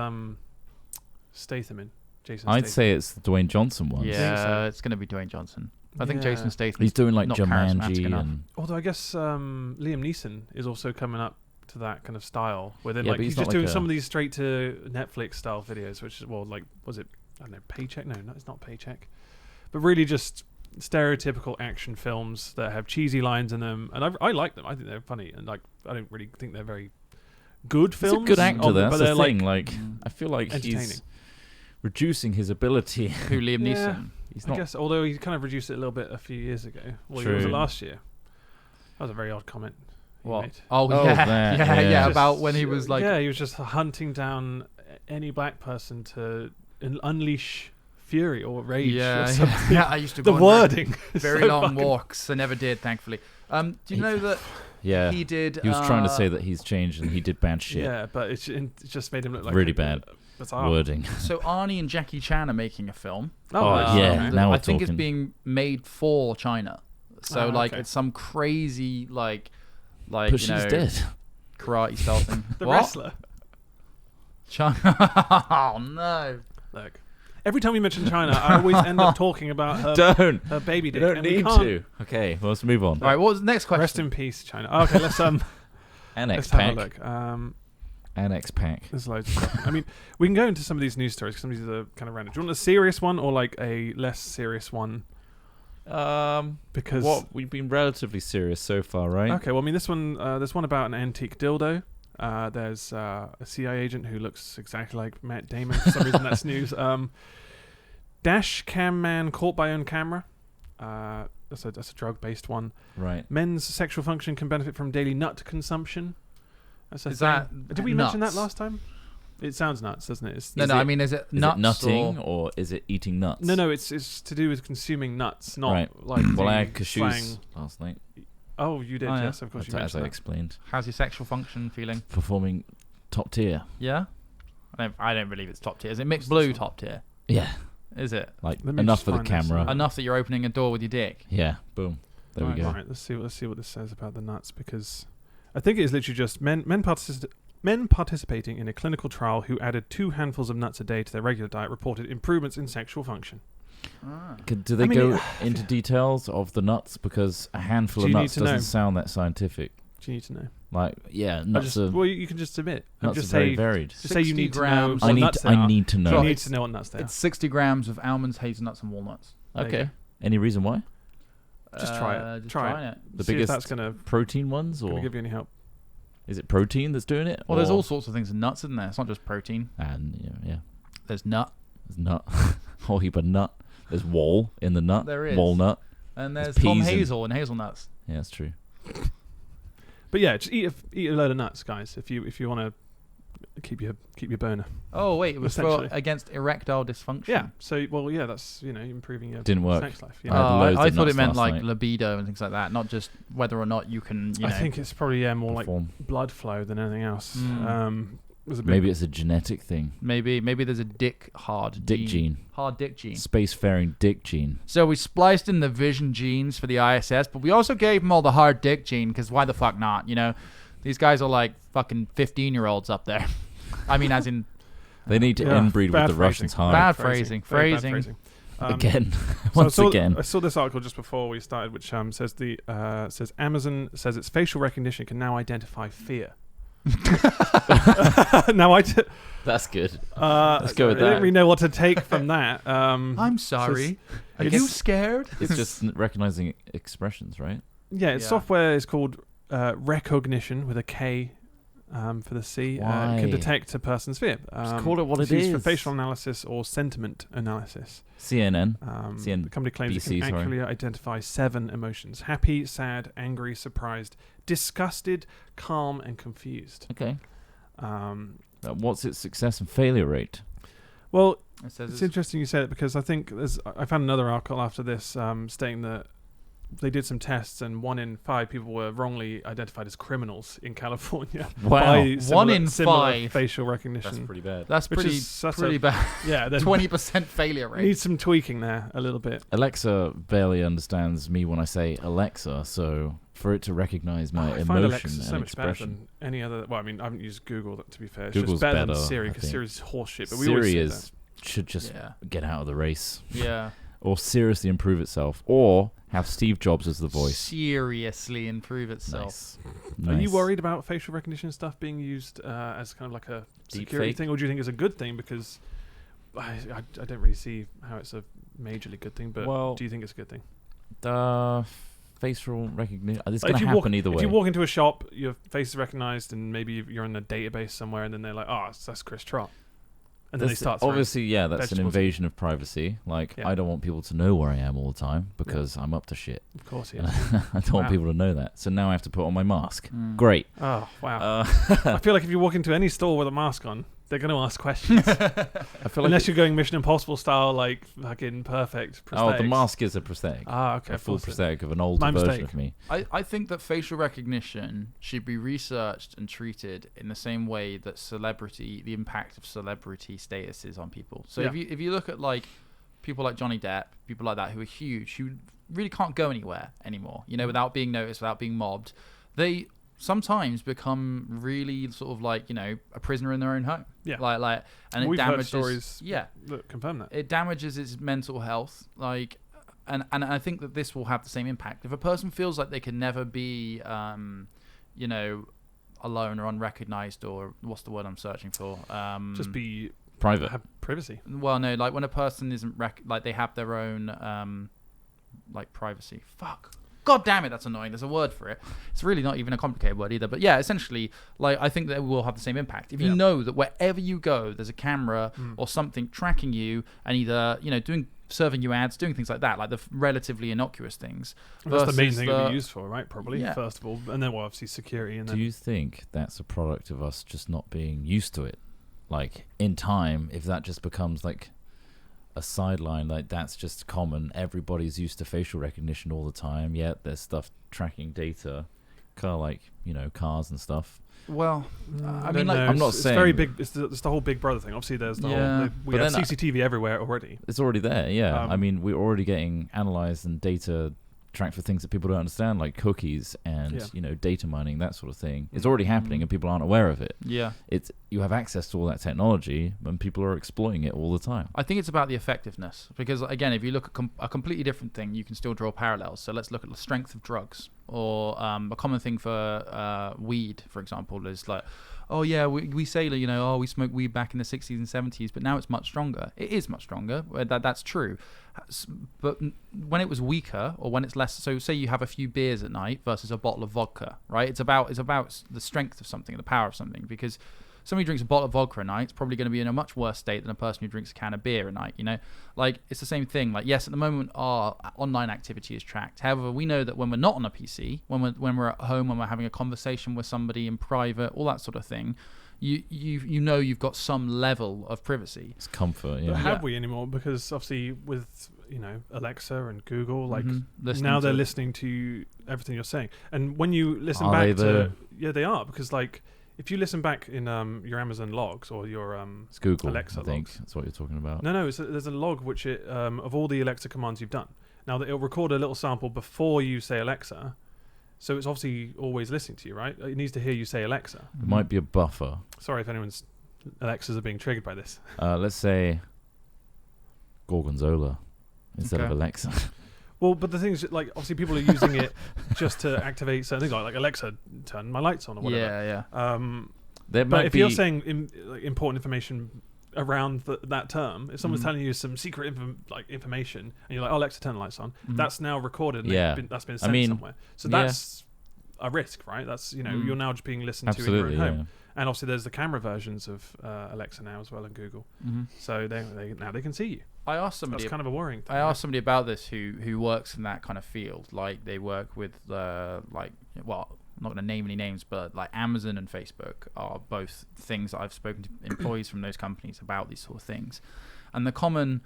Statham in? Jason
I'd
Statham?
say it's the Dwayne Johnson ones.
Yeah,
so.
it's going to be Dwayne Johnson. I think
Yeah.
Jason Statham.
He's doing like
Not charismatic
Jumanji
enough.
and
Although I guess Liam Neeson is also coming up to that kind of style, where then
Yeah,
like
but
he's
he's
just
not
doing
like
some
a-
of these straight to Netflix style videos, which is was it I don't know Paycheck? No, it's not Paycheck, but really just stereotypical action films that have cheesy lines in them, and I like them. I think they're funny, and like I don't really think they're very good
he's
films.
a good actor.
but
That's the
they're
thing.
like
Like, I feel like
entertaining.
he's reducing his ability.
Who Liam
Yeah.
Neeson?
He's
I
not.
guess, although he kind of reduced it a little bit a few years ago. Well,
True.
was it last year? That was a very odd comment. he
What?
made.
Oh,
Oh,
yeah.
that,
yeah,
yeah.
yeah.
Just-
About when he was like,
yeah, he was just hunting down any black person to unleash fury or rage.
yeah,
or something.
yeah. I used to
The
go on
wording. is
very
so
long
fucking-
walks. I never did, thankfully. Do you know that
Yeah.
he did?
He was trying to say that he's changed and he did bad shit.
Yeah, but it just made him look like
Really
a
bad
bizarre.
Wording.
So Arnie and Jackie Chan are making a film.
Oh,
Oh, yeah,
okay.
now we're
I think it's
talking.
being made for China. So
Oh,
like
okay.
it's some crazy like
But
you
she's
know
dead.
karate style thing.
The
What?
wrestler.
China. Oh no.
Look, every time we mention China, I always end up talking about
Don't.
her baby
You
dick.
don't
and we
need
can't.
to. Okay, well, let's move on.
All right. What was the next question?
Rest in peace, China. Oh, okay, let's
Annex
have a
pack.
look.
Annex pack.
There's loads of stuff. I mean, we can go into some of these news stories because some of these are kind of random. Do you want a serious one or like a less serious one? Because
We've been relatively serious so far, right?
okay, well, I mean, this one, there's one about an antique dildo. There's a CIA agent who looks exactly like Matt Damon. For some reason, that's news. Dash cam man caught by own camera. That's a drug-based one.
Right.
Men's sexual function can benefit from daily nut consumption. That's a
Is
thing.
that
Did we mention that
nuts?
last time? It sounds nuts, doesn't it? It's,
No,
Is
no.
it-
I mean, is it
Is
nuts
it nutting
or
or is it eating nuts?
no, it's to do with consuming nuts, not
Right.
like
Well, I
the
had cashews
slang.
last night,
Oh, you did,
Oh, yeah.
yes, of course you
as
mentioned
I
that.
explained.
how's your sexual function feeling?
Performing top tier.
Yeah. I don't believe it's top tier. Is it mixed blue top tier?
Yeah.
Is it
Like,
Let me
enough
just
for the
find this.
camera.
enough that you're opening a door with your dick?
Yeah. Boom. There we go.
Right, let's see what this says about the nuts, because I think it is literally just men participating in a clinical trial who added 2 handfuls of nuts a day to their regular diet reported improvements in sexual function.
Ah.
Do they
I mean,
go into details of the nuts? Because a handful
Do
of
you need
nuts
to
doesn't
know?
sound that scientific.
Do you need to know?
Like, yeah, nuts are,
Well, you can just admit.
nuts
Just
are very
say,
varied.
just say you
60
need to know
grams.
what
I need
nuts
to,
they
I
are.
need to know.
You
So
need
it's-
to know what nuts they are.
It's 60 grams of almonds, hazelnuts, and walnuts.
There you
Okay.
go.
Any reason why?
Just try it.
Just
Try
trying it.
The
See if
biggest
that's gonna
protein ones, or
give you any help.
is it protein that's doing it?
Well, there's
or-
all sorts of things in nuts, isn't there? It's not just protein.
And yeah,
There's nut,
there's nut, whole heap of nut. There's wall in the nut.
There is.
Walnut.
and there's
There's
Tom
peas and-
Hazel and hazelnuts.
Yeah, that's true.
But yeah, just eat a load of nuts, guys. If you want to keep your boner.
Oh wait, it was
Essentially.
against erectile dysfunction.
Yeah. So that's improving your
Didn't work.
sex life.
I had loads
I
of
thought
nuts
it meant
last
like
night.
libido and things like that, not just whether or not you can.
I think it's probably more
Perform.
like blood flow than anything else. There's a bit
Maybe it's a genetic thing.
maybe there's a dick gene. Hard dick gene.
Spacefaring dick gene.
So we spliced in the vision genes for the ISS, but we also gave them all the hard dick gene because why the fuck not? These guys are like fucking 15-year-olds up there. I mean, as in
They need to inbreed with the Russians hard.
Bad phrasing.
Very bad phrasing.
Again.
So
Once again.
I saw this article just before we started, which says Amazon says its facial recognition can now identify fear.
That's good. Let's go with
I
that.
didn't really know what to take from that.
I'm sorry. Are
it's-
you scared?
It's just recognizing expressions, right?
Yeah, its
Yeah.
software is called Recognition with a K for the C. It
Why?
can detect a person's fear.
Just call it what
it's
it
used for
is.
facial analysis or sentiment analysis.
CNN.
The company claims it
BC,
can
sorry.
accurately identify 7 emotions: happy, sad, angry, surprised, disgusted, calm, and confused.
Okay.
Um,
What's its success and failure rate?
well,
It says
it's interesting you said it because I think I found another article after this stating that they did some tests and 1 in 5 people were wrongly identified as criminals in California.
Wow.
by
1 in
similar
5.
facial recognition.
pretty bad.
That's
Which
pretty
is such
pretty
a-
bad.
Yeah, then
20% failure rate.
needs some tweaking there a little bit.
Alexa barely understands me when I say Alexa, so for it to recognize my
I find
emotion
Alexa so
and
much better
expression.
than any other. Well, I mean, I haven't used Google to be fair. It's
Google's
just better than
better,
Siri
I
because
think.
Siri's horseshit. But we always
Siri
say
should just
Yeah.
get out of the race.
Yeah.
Or seriously improve itself. Or have Steve Jobs as the voice.
Seriously improve itself.
Nice.
Are you worried about facial recognition stuff being used as kind of like a security
Deepfake?
thing, or do you think it's a good thing? Because I don't really see how it's a majorly good thing. But
Well,
do you think it's a good thing?
Facial recognition. It's
Like,
going to happen either way.
If you walk into a shop, your face is recognized, and maybe you're in a database somewhere, and then they're like, "Oh, that's Chris Trott," and then they start throwing
obviously, yeah, that's an
vegetables.
invasion of privacy. Like,
Yeah.
I don't want people to know where I am all the time because I'm up to shit.
Of course, he
And
is.
I don't want
Wow.
people to know that. So now I have to put on my mask.
Mm.
Great.
Oh wow!
Uh,
I feel like if you walk into any store with a mask on, they're going to ask questions.
I feel like
Unless you're going Mission Impossible style, like fucking perfect prosthetics.
oh, the mask is a prosthetic.
Ah, okay.
A full
bullshit.
prosthetic of an older
My
version
mistake.
of me.
I think that facial recognition should be researched and treated in the same way that the impact of celebrity status is on people. So
Yeah.
if you look at like people like Johnny Depp, people like that who are huge, who really can't go anywhere anymore, without being noticed, without being mobbed, they sometimes become really sort of like, a prisoner in their own home.
Yeah.
And
We've
it
heard
damages
stories
yeah.
that confirm that.
It damages its mental health, and I think that this will have the same impact. If a person feels like they can never be, alone or unrecognized, or what's the word I'm searching for?
Just be
Private.
have privacy.
Well, no, like when a person isn't like they have their own privacy. Fuck. God damn it, that's annoying. There's a word for it. It's really not even a complicated word either. But yeah, essentially, like I think that it will have the same impact. If you
Yeah.
know that wherever you go, there's a camera or something tracking you, and either serving you ads, doing things like that, like the relatively innocuous things.
That's the main
versus
thing it'll be used for, right? Probably
Yeah.
first of all, and then obviously security, and
Do
then
you think that's a product of us just not being used to it? Like, in time, if that just becomes like a sideline, like that's just common, everybody's used to facial recognition all the time, yet there's stuff tracking data, cars and stuff.
Well,
I
I mean,
don't
like
know.
I'm not
it's
saying-
very big. It's the whole Big Brother thing. Obviously, there's the
Yeah.
whole. We
But
have
then
CCTV everywhere already.
It's already there, yeah.
Um,
I mean, we're already getting analyzed and data tracked for things that people don't understand, like cookies and data mining, that sort of thing. It's already happening and people aren't aware of it.
yeah.
You have access to all that technology and people are exploiting it all the time.
I think it's about the effectiveness, because again, if you look at a completely different thing, you can still draw parallels. So let's look at the strength of drugs, or a common thing for weed, for example, is like, oh yeah, we say we smoked weed back in the 60s and 70s, but now it's much stronger. It is much stronger. That's true. But when it was weaker, or when it's less, so say you have a few beers at night versus a bottle of vodka, right? It's about the strength of something, the power of something, because somebody who drinks a bottle of vodka a night is probably going to be in a much worse state than a person who drinks a can of beer a night, Like, it's the same thing. Like, yes, at the moment, our online activity is tracked. However, we know that when we're not on a PC, when we're at home, when we're having a conversation with somebody in private, all that sort of thing, you know you've got some level of privacy.
It's comfort.
But
Yeah.
have we anymore? Because obviously with Alexa and Google, like
Listening
now they're
to-
listening to everything you're saying. And when you listen
Are
back
they
to
though?
yeah, they are, because like if you listen back in your Amazon logs or your
It's Google.
Alexa
I think
logs.
that's what you're talking about.
No, there's a log which it of all the Alexa commands you've done. Now it'll record a little sample before you say Alexa, so it's obviously always listening to you, right? It needs to hear you say Alexa.
It might be a buffer.
Sorry if anyone's Alexas are being triggered by this.
Let's say Gorgonzola instead of
Okay.
Alexa.
Well, but the thing is, like, obviously people are using it just to activate certain things, like Alexa, turn my lights on or whatever.
Yeah.
There
But
might
if
be.
you're saying important information around that term, if someone's
Mhm.
telling you some secret information, and you're like, "Oh, Alexa, turn the lights on,"
Mhm.
that's now recorded. And
Yeah.
that's been
I
sent
mean,
somewhere. So
yeah.
that's a risk, right? That's you're now just being listened
Absolutely.
to in your own
Yeah.
home. And obviously, there's the camera versions of Alexa now as well, and Google.
Mhm.
So now they can see you.
I asked
So
somebody.
that's kind of a worrying thing.
I asked somebody about this who works in that kind of field. Like they work with I'm not going to name any names, but like Amazon and Facebook are both things that I've spoken to employees from those companies about these sort of things. And the common,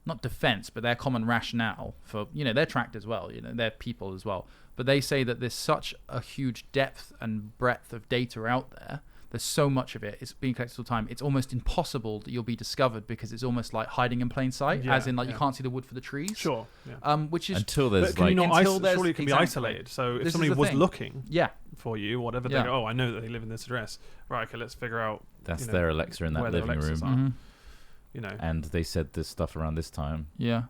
not defense, but their common rationale for, they're tracked as well, they're people as well. But they say that there's such a huge depth and breadth of data out there. There's so much of it. It's being collected all the time. It's almost impossible that you'll be discovered because it's almost like hiding in plain sight,
Yeah,
as in you
yeah.
can't see the wood for the trees.
Sure. Yeah.
Which is
Until there's
But can you not
until there's-
surely it can be
exactly.
isolated. So if
This is
somebody
the
was
thing.
looking
yeah.
for you, or whatever,
Yeah.
they go, "Oh, I know that they live in this address. Right, okay, let's figure out."
that's
you know,
their Alexa in that
where their
living room.
Alexas are.
Mhm.
And they said this stuff around this time.
Yeah.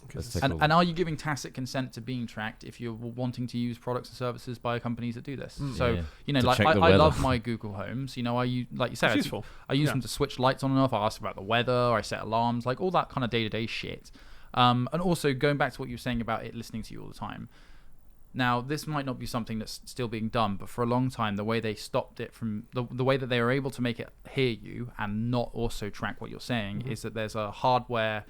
'cause
Let's
it's-
take a
And are you giving tacit consent to being tracked if you're wanting to use products and services by companies that do this? So,
Yeah. To
like
check the
I
weather.
love my Google Homes. Like you said,
it's useful.
I use
Yeah.
them to switch lights on and off. I ask about the weather. I set alarms, like all that kind of day-to-day shit. And also going back to what you were saying about it listening to you all the time. Now, this might not be something that's still being done, but for a long time, the way they stopped it from the way that they were able to make it hear you and not also track what you're saying is that there's a hardware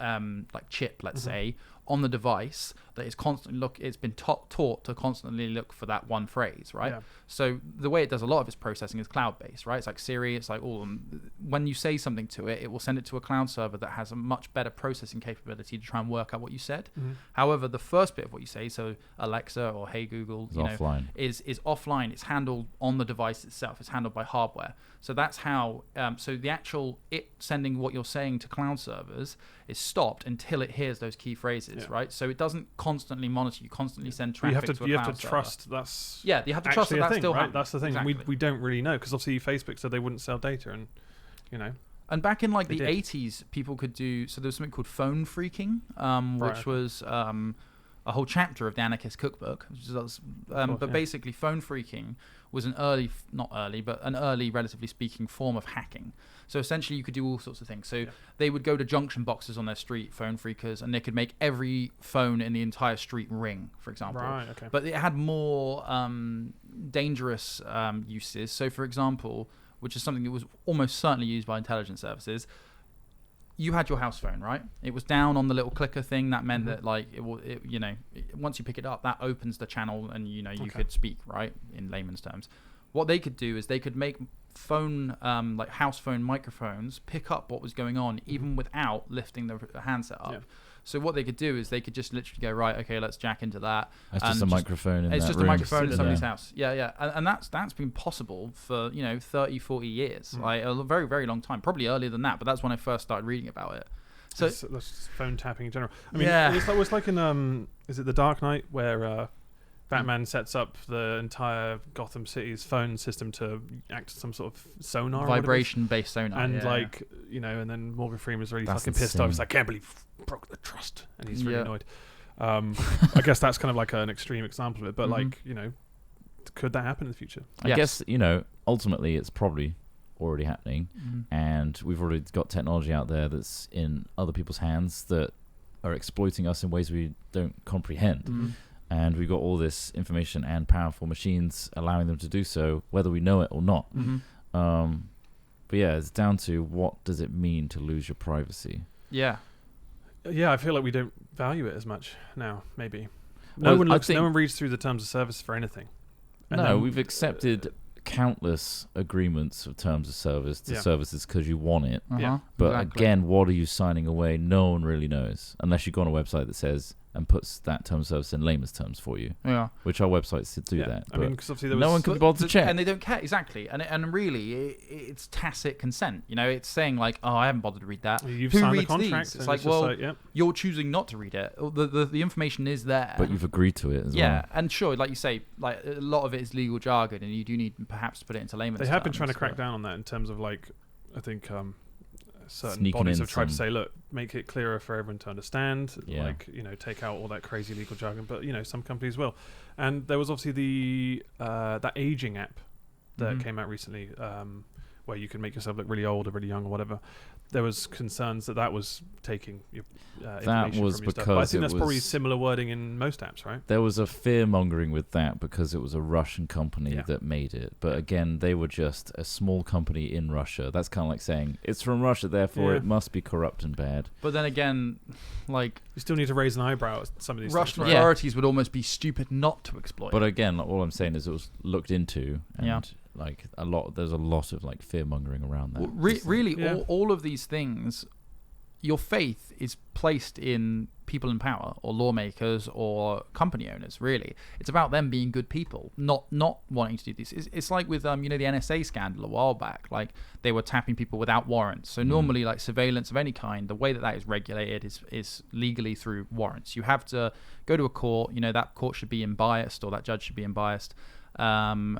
like chip, let's say, on the device that is constantly it's been taught to constantly look for that one phrase, right?
Yeah.
So the way it does a lot of its processing is cloud-based, right? It's like Siri, it's like all of them. When you say something to it, it will send it to a cloud server that has a much better processing capability to try and work out what you said. However, the first bit of what you say, so Alexa or Hey Google,
It's offline.
is offline. It's handled on the device itself. It's handled by hardware. So that's how. So the actual sending what you're saying to cloud servers is stopped until it hears those key phrases, right? So it doesn't constantly monitor. You constantly send
You
traffic
have
to a
to
cloud server.
trust that's
Yeah, you have to trust
actually
that
a
that's
thing,
still
right?
happening.
That's the thing.
Exactly.
We don't really know, because obviously Facebook said they wouldn't sell data, and
And back in like
They
the
did.
80s, people could do. So there was something called phone freaking, which
Right.
was a whole chapter of the Anarchist Cookbook. But basically, phone freaking was an early, relatively speaking, form of hacking. So essentially, you could do all sorts of things. So they would go to junction boxes on their street, phone freakers, and they could make every phone in the entire street ring, for example.
Right, okay.
But it had more dangerous uses. So, for example, which is something that was almost certainly used by intelligence services, you had your house phone, right? It was down on the little clicker thing. That meant that, like, once you pick it up, that opens the channel, and you could speak, right, in layman's terms. What they could do is they could make phone, like house phone microphones, pick up what was going on even without lifting the handset up.
Yeah.
So what they could do is they could just literally go, right, okay, let's jack into that.
It's just a microphone in
It's
that
just
room.
a microphone in
Yeah.
somebody's house. Yeah. And that's been possible for 30, 40 years, like a very, very long time, probably earlier than that. But that's when I first started reading about it. So
that's just phone tapping in general. I mean,
Yeah.
it's like in is it The Dark Knight, where Batman sets up the entire Gotham City's phone system to act as some sort of sonar, or whatever it is.
vibration-based sonar,
and
yeah.
like and then Morgan Freeman's really
That's
fucking pissed off. He's
insane.
like, "Can't believe you broke the trust," and he's really
Yeah.
annoyed. I guess that's kind of like an extreme example of it, but
Mhm.
like could that happen in the future?
I
Yes.
guess, ultimately it's probably already happening, and we've already got technology out there that's in other people's hands that are exploiting us in ways we don't comprehend.
Mhm.
And we've got all this information and powerful machines allowing them to do so, whether we know it or not.
Mhm.
But yeah, it's down to what does it mean to lose your privacy.
Yeah.
Yeah, I feel like we don't value it as much now. Maybe
Well,
no
I
one
think-
reads through the terms of service for anything. And
No,
then-
we've accepted countless agreements of terms of service to services because you want it.
Yeah.
But again, what are you signing away? No one really knows unless you go on a website that says and puts that term of service in layman's terms for you.
Yeah.
Which are websites that do that.
I mean, because obviously there was
no one can be bothered to check.
And they don't care. Exactly. And really, it's tacit consent. You know, it's saying like, oh, I haven't bothered to read that.
You've
Who
signed
reads
the contract.
these? It's like, well, you're choosing not to read it. The information is there.
But you've agreed to it as well.
Yeah, and sure, like you say, like a lot of it is legal jargon, and you do need perhaps to put it into layman's terms.
They have been trying to crack down on that in terms of like, I think certain
Sneaking
bodies
in
have tried to
some-
say, look, make it clearer for everyone to understand.
Yeah.
Like, take out all that crazy legal jargon. But some companies will. And there was obviously the that aging app that came out recently, where you can make yourself look really old or really young or whatever. There was concerns that was taking your information
was
from your stuff. But I
because
think
it
that's probably
was-
similar wording in most apps, right?
There was a fear-mongering with that because it was a Russian company that made it. But again, they were just a small company in Russia. That's kind of like saying, it's from Russia, therefore it must be corrupt and bad.
But then again, like...
You still need to raise an eyebrow at some of these
Russian
things, right?
authorities would almost be stupid not to exploit.
But again, all I'm saying is it was looked into and... Like there's a lot of like fear mongering around that.
Well, really, all of these things, your faith is placed in people in power or lawmakers or company owners. Really, it's about them being good people, not wanting to do this. It's like with the NSA scandal a while back. Like they were tapping people without warrants. So normally, like surveillance of any kind, the way that is regulated is legally through warrants. You have to go to a court. That court should be unbiased or that judge should be unbiased. And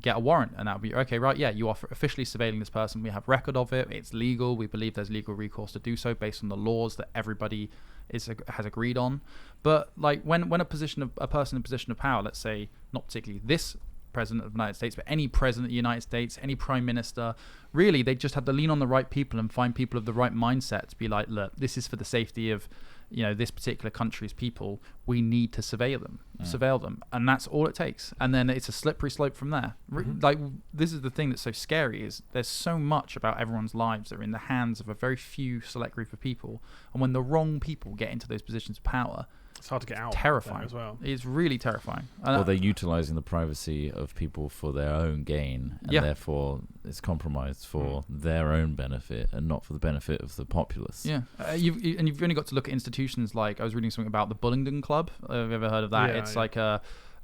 get a warrant, and that would be okay, right? Yeah, you are officially surveilling this person. We have record of it. It's legal. We believe there's legal recourse to do so based on the laws that everybody has agreed on. But like when a person in a position of power, let's say not particularly this president of the United States, but any president of the United States, any prime minister, really they just have to lean on the right people and find people of the right mindset to be like, look, this is for the safety of this particular country's people. We need to surveil them, and that's all it takes. And then it's a slippery slope from there. Like this is the thing that's so scary, is there's so much about everyone's lives that are in the hands of a very few select group of people, and when the wrong people get into those positions of power,
it's hard to get out.
Terrifying
as well.
It's really terrifying.
Well, they're utilizing the privacy of people for their own gain, and therefore it's compromised for their own benefit and not for the benefit of the populace.
Yeah, you've only got to look at institutions like, I was reading something about the Bullingdon Club. Have you ever heard of that?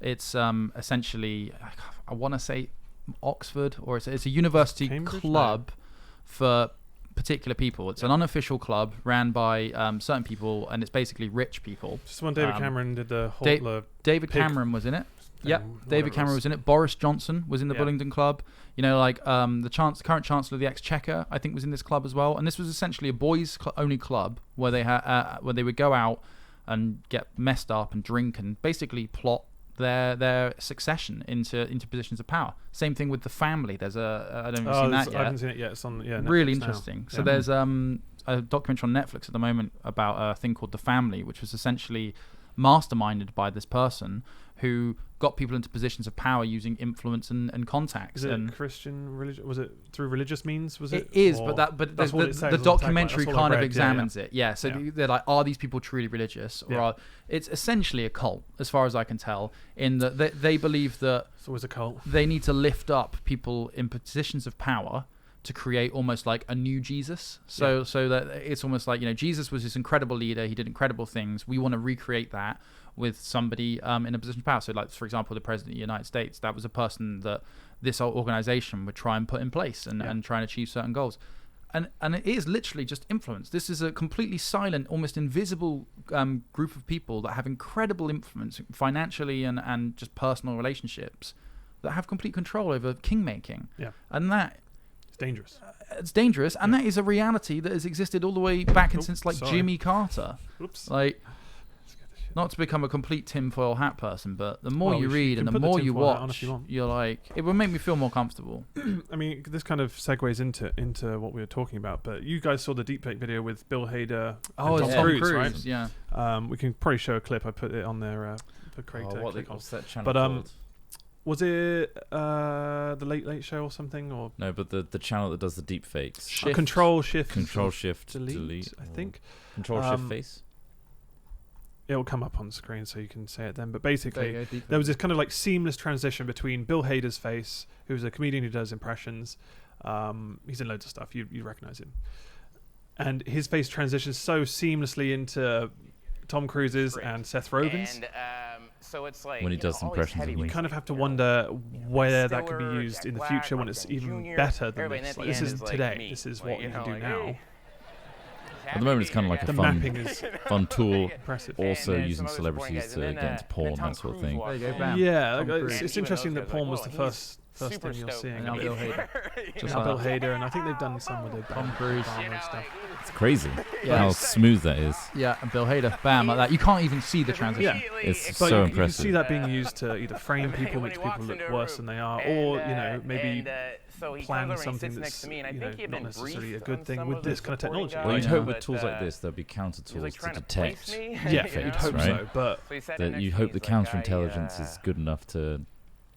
It's essentially, I want to say Oxford, or it's a university
Cambridge,
club for particular people. It's an unofficial club ran by certain people, and it's basically rich people.
Just when David Cameron did the whole
David Cameron was in it. Yeah, David Cameron was in it. Boris Johnson was in the Bullingdon Club. The current Chancellor of the Exchequer, I think, was in this club as well. And this was essentially a boys-only club where they would go out and get messed up and drink and basically plot their succession into positions of power. Same thing with the family. There's I don't know if you've seen that yet.
I haven't seen it yet. It's on Netflix
really
now.
interesting. So there's a documentary on Netflix at the moment about a thing called The Family, which was essentially masterminded by this person who got people into positions of power using influence and contacts.
Is it Christian religion? Was it through religious means? Was it?
It is, but the documentary kind of examines it. Yeah, so they're like, are these people truly religious, or it's essentially a cult, as far as I can tell. In that they believe that
it's always a cult.
They need to lift up people in positions of power to create almost like a new Jesus. So that it's almost like, Jesus was this incredible leader. He did incredible things. We want to recreate that with somebody in a position of power. So like, for example, the President of the United States, that was a person that this organization would try and put in place and try and achieve certain goals. And it is literally just influence. This is a completely silent, almost invisible group of people that have incredible influence financially and just personal relationships that have complete control over king-making. Yeah. And that...
It's dangerous.
It's dangerous, and that is a reality that has existed all the way back since Jimmy Carter.
Oops.
Like, not to become a complete tinfoil hat person, but the more you read and the more you watch, you're like, it will make me feel more comfortable.
I mean, this kind of segues into what we were talking about, but you guys saw the deepfake video with Bill Hader and Tom Cruise, right?
Yeah.
We can probably show a clip. I put it on there for Craig to click on.
What's that channel called?
Was it the Late Late Show or something? Or
no, but the channel that does the deep fakes.
Control Shift
Delete.
I think.
Control Shift Face.
it'll come up on screen so you can say it then. But basically,
There you go,
there was this kind of like seamless transition between Bill Hader's face, who's a comedian who does impressions. He's in loads of stuff. You recognize him. And his face transitions so seamlessly into Tom Cruise's and Seth Rogen's.
And so it's like
When he does impressions of
You
them.
kind of have to wonder where that could be used in the future when it's even better than this. Like, this is today. This is what you can do now.
At the moment, it's kind of like a
The
fun,
mapping is
fun tool.
impressive.
Also
And
using
some other supporting
celebrities
guys.
to
And
get
then,
into porn, that sort of thing.
There you go, bam.
Yeah,
Tom
like,
Cruise.
it's
Even
interesting
those
that
guys
porn
like,
was
well,
the
he's
first thing you're
super
seeing.
And now Bill Hader. Just
Now Bill
like
Hader, and I think they've done some with
Tom Cruise.
Obama and stuff.
It's crazy
Yeah.
how smooth that is.
Yeah, and Bill Hader, bam, like that. You can't even see the transition.
It's
But
so
you can
impressive.
see that being used to either frame people, make people look worse than they are, or maybe plan something that's not necessarily a good thing with this kind of technology.
Well, you'd
Yeah.
hope with tools like this, there'd be counter tools to detect.
Yeah,
defects,
you'd hope
right?
so, but
That you hope the counterintelligence is good enough to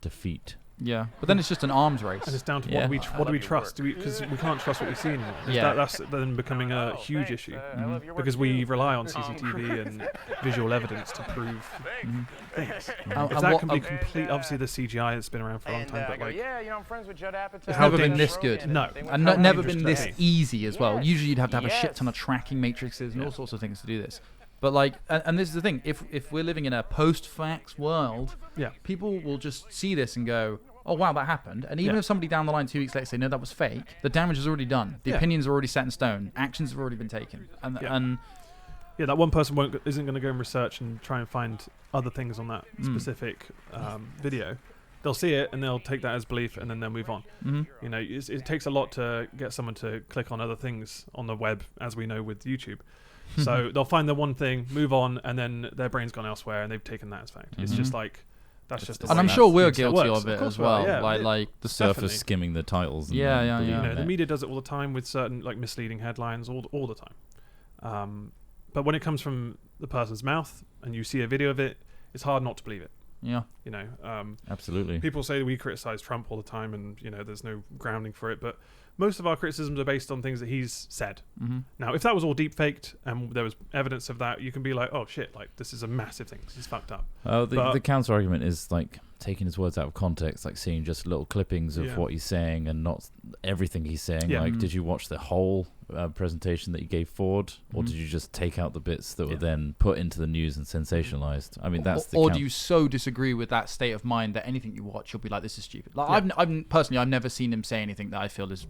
defeat.
Yeah, but then it's just an arms race.
and it's down to
Yeah.
what do we trust? Because we can't trust what we see anymore.
Yeah.
That's then becoming a huge issue because we rely on CCTV and visual evidence to prove things.
And
If that
what-
can be complete, obviously the CGI has been around for a long time, but like
I'm friends with Judd Apatow.
It's never been this good.
No.
And
How
never
dangerous
been
could
this
that be?
easy as well.
Yes,
Usually you'd have to have a shit
yes.
ton of tracking matrices and all sorts of things to do this. But like, and this is the thing: if we're living in a post-facts world,
Yeah.
people will just see this and go, "Oh wow, that happened." And even
Yeah.
if somebody down the line 2 weeks later say, "No, that was fake," the damage is already done. The
Yeah.
opinions are already set in stone. Actions have already been taken. And
Yeah.
and
Yeah, that one person isn't going to go and research and try and find other things on that specific video. They'll see it and they'll take that as belief and then they'll move on.
mhm.
You know, it takes a lot to get someone to click on other things on the web, as we know with YouTube. So they'll find the one thing, move on, and then their brain's gone elsewhere and they've taken that as fact. It's just like, that's just the
And
way
I'm
that
sure we're
things
guilty
works.
of it
course
as
we are,
well.
yeah.
Like
The
Definitely.
surface skimming the titles. And
Yeah, yeah,
believing
yeah.
You know, the
it.
media does it all the time with certain like misleading headlines all the time. But when it comes from the person's mouth and you see a video of it, it's hard not to believe it.
Yeah.
You know,
Absolutely.
people say that we criticize Trump all the time and, you know, there's no grounding for it. But most of our criticisms are based on things that he's said.
Mm-hmm.
Now, if that was all deep faked and there was evidence of that, you can be like, oh shit, like this is a massive thing. This is fucked up.
The counter argument is like taking his words out of context, like seeing just little clippings of
Yeah.
what he's saying and not everything he's saying.
Yeah.
Like, did you watch the whole presentation that he gave Ford, or
Mhm.
did you just take out the bits that were
Yeah.
then put into the news and sensationalized? I mean, that's the
Or do you so disagree with that state of mind that anything you watch, you'll be like, "This is stupid." Like I've personally, I've never seen him say anything that I feel is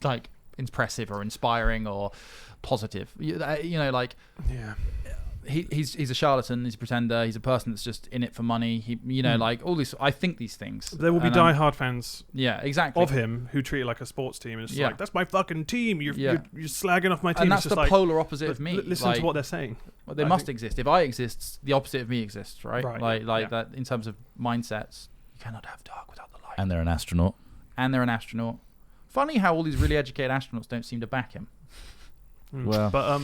like impressive or inspiring or positive. You know, like
Yeah.
he's a charlatan. He's a pretender. He's a person that's just in it for money. He, you know, like all these. I think these things.
There will be
And,
die-hard fans
yeah, exactly.
of him who treat it like a sports team. And it's
Yeah.
like, that's my fucking team. You're
Yeah.
slagging off my team.
And
It's
that's
just
the
like,
polar opposite of me.
listen
like,
to what they're saying.
well, they
I
must
think-
exist. If I exist, the opposite of me exists, right?
Right,
Like
yeah.
that in terms of mindsets. You cannot have dark without the light.
And they're an astronaut.
And they're an astronaut. Funny how all these really educated astronauts don't seem to back him.
Well.
but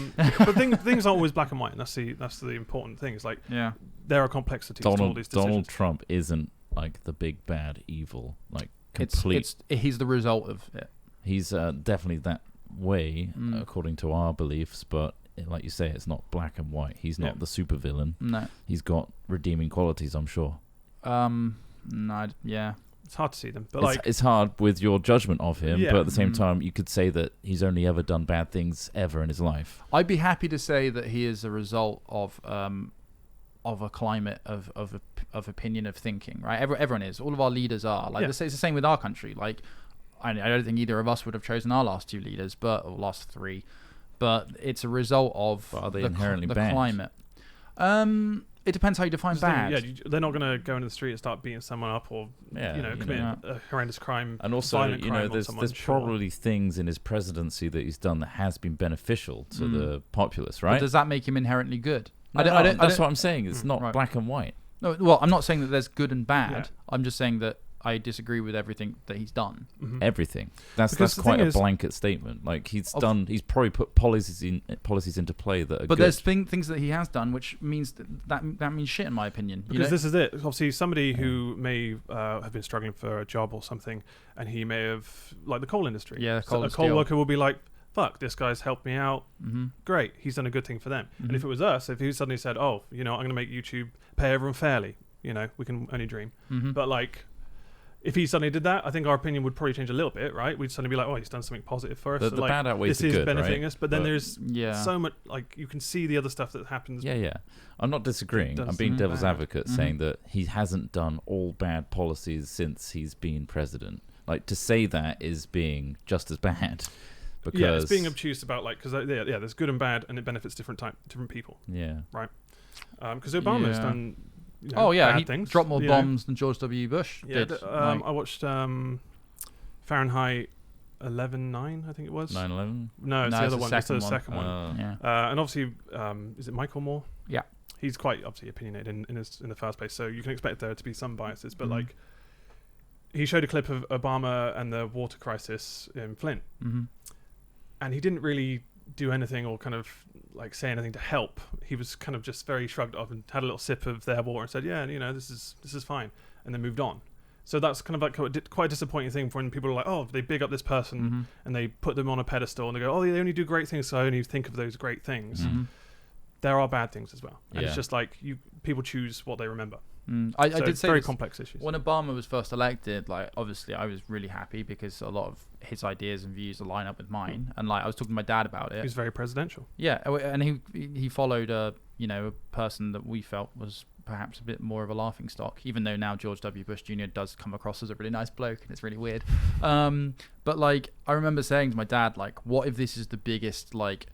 things aren't always black and white, and that's the important thing. It's like
Yeah.
there are complexities to all these decisions.
Donald Trump isn't like the big bad evil, like complete.
He's the result of it.
He's definitely that way
Mm.
according to our beliefs, but like you say, it's not black and white. He's not
Yeah.
the supervillain.
No.
He's got redeeming qualities, I'm sure.
No. Yeah.
It's hard to see them, but
It's hard with your judgment of him,
Yeah.
but at the same
Mm.
time, you could say that he's only ever done bad things ever in his life.
I'd be happy to say that he is a result of a climate of opinion, of thinking. Right. Everyone is. All of our leaders are. Like
Yeah.
it's the same with our country. Like I don't think either of us would have chosen our last two leaders, or last three. But it's a result of
But are they
the
inherently
the
bad?
climate. It depends how you define bad.
yeah, they're not going to go into the street and start beating someone up or commit a horrendous crime.
And also,
violent crime on
there's
someone, sure.
probably things in his presidency that he's done that has been beneficial to the populace,
But
right?
does that make him inherently good?
That's what I'm saying. It's not
Right.
black and white.
No, well, I'm not saying that there's good and bad.
Yeah.
I'm just saying that I disagree with everything that he's done.
Mhm.
Everything. That's
Because the
quite
thing
a
is-
blanket statement. Like he's probably put policies into play that are
But
good.
there's things that he has done, which means that means shit in my opinion.
Because this is it. Obviously, somebody who may have been struggling for a job or something, and he may have, like the coal industry.
Yeah,
So
coal
a
and
coal
steel.
worker will be like, fuck, this guy's helped me out.
Mm-hmm.
Great, he's done a good thing for them.
Mm-hmm.
And if it was us, if he suddenly said, oh, I'm going to make YouTube pay everyone fairly, we can only dream.
Mm-hmm.
But like, if he suddenly did that, I think our opinion would probably change a little bit, right? We'd suddenly be like, oh, he's done something positive for us.
The
So, like,
bad outweighs
this
the
is
good,
benefiting
right?
us. But then there's
Yeah.
so much, like, you can see the other stuff that happens.
Yeah. I'm not disagreeing.
Does
I'm being devil's
bad.
advocate, saying that he hasn't done all bad policies since he's been president. Like, to say that is being just as bad. Because
Yeah, it's being obtuse about, like, because there's good and bad, and it benefits different people.
Yeah.
Because Obama's
Yeah.
done.
He
bad things.
dropped more bombs than George W. Bush
Yeah,
did.
I watched Fahrenheit 11/9, I think it was.
9/11.
No, it's
No,
the
it's
other
the
one. It's the
second one.
second one.
Yeah.
And obviously, is it Michael Moore?
Yeah.
He's quite obviously opinionated in the first place, so you can expect there to be some biases. But like, he showed a clip of Obama and the water crisis in Flint, and he didn't really do anything or kind of like say anything to help. He was kind of just very shrugged off and had a little sip of their water and said, "Yeah, this is fine," and then moved on. So that's kind of like quite a disappointing thing when people are like, oh, they big up this person and they put them on a pedestal and they go, oh, they only do great things, so I only think of those great things. There are bad things as well, and it's just like people choose what they remember.
I
So
did
it's
say
very
this,
complex issues.
when Obama was first elected, like obviously I was really happy because a lot of his ideas and views line up with mine, and like I was talking to my dad about it.
He's very presidential.
Yeah, and he followed a person that we felt was perhaps a bit more of a laughing stock, even though now George W. Bush Jr. does come across as a really nice bloke, and it's really weird. But like I remember saying to my dad, like, what if this is the biggest like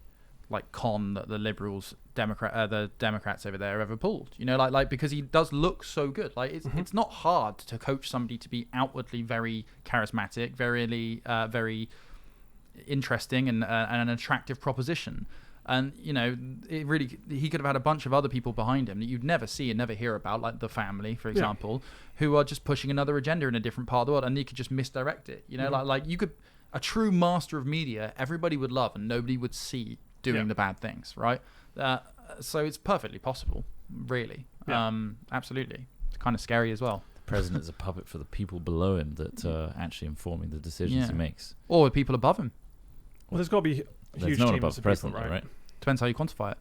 con that the liberals, the Democrats over there have ever pulled? Like because he does look so good. Like it's not hard to coach somebody to be outwardly very charismatic, very interesting, and an attractive proposition. And it really, he could have had a bunch of other people behind him that you'd never see and never hear about, like the family, for example, who are just pushing another agenda in a different part of the world, and he could just misdirect it. Like you could, a true master of media, everybody would love, and nobody would see doing the bad things, right? So it's perfectly possible, really. Absolutely. It's kind of scary as well.
The president's a puppet for the people below him that are actually informing the decisions he makes.
Or the people above him.
Well, there's got to be
There's
huge
no one
teams
above the
of
president,
people,
though, right?
Depends how you quantify it.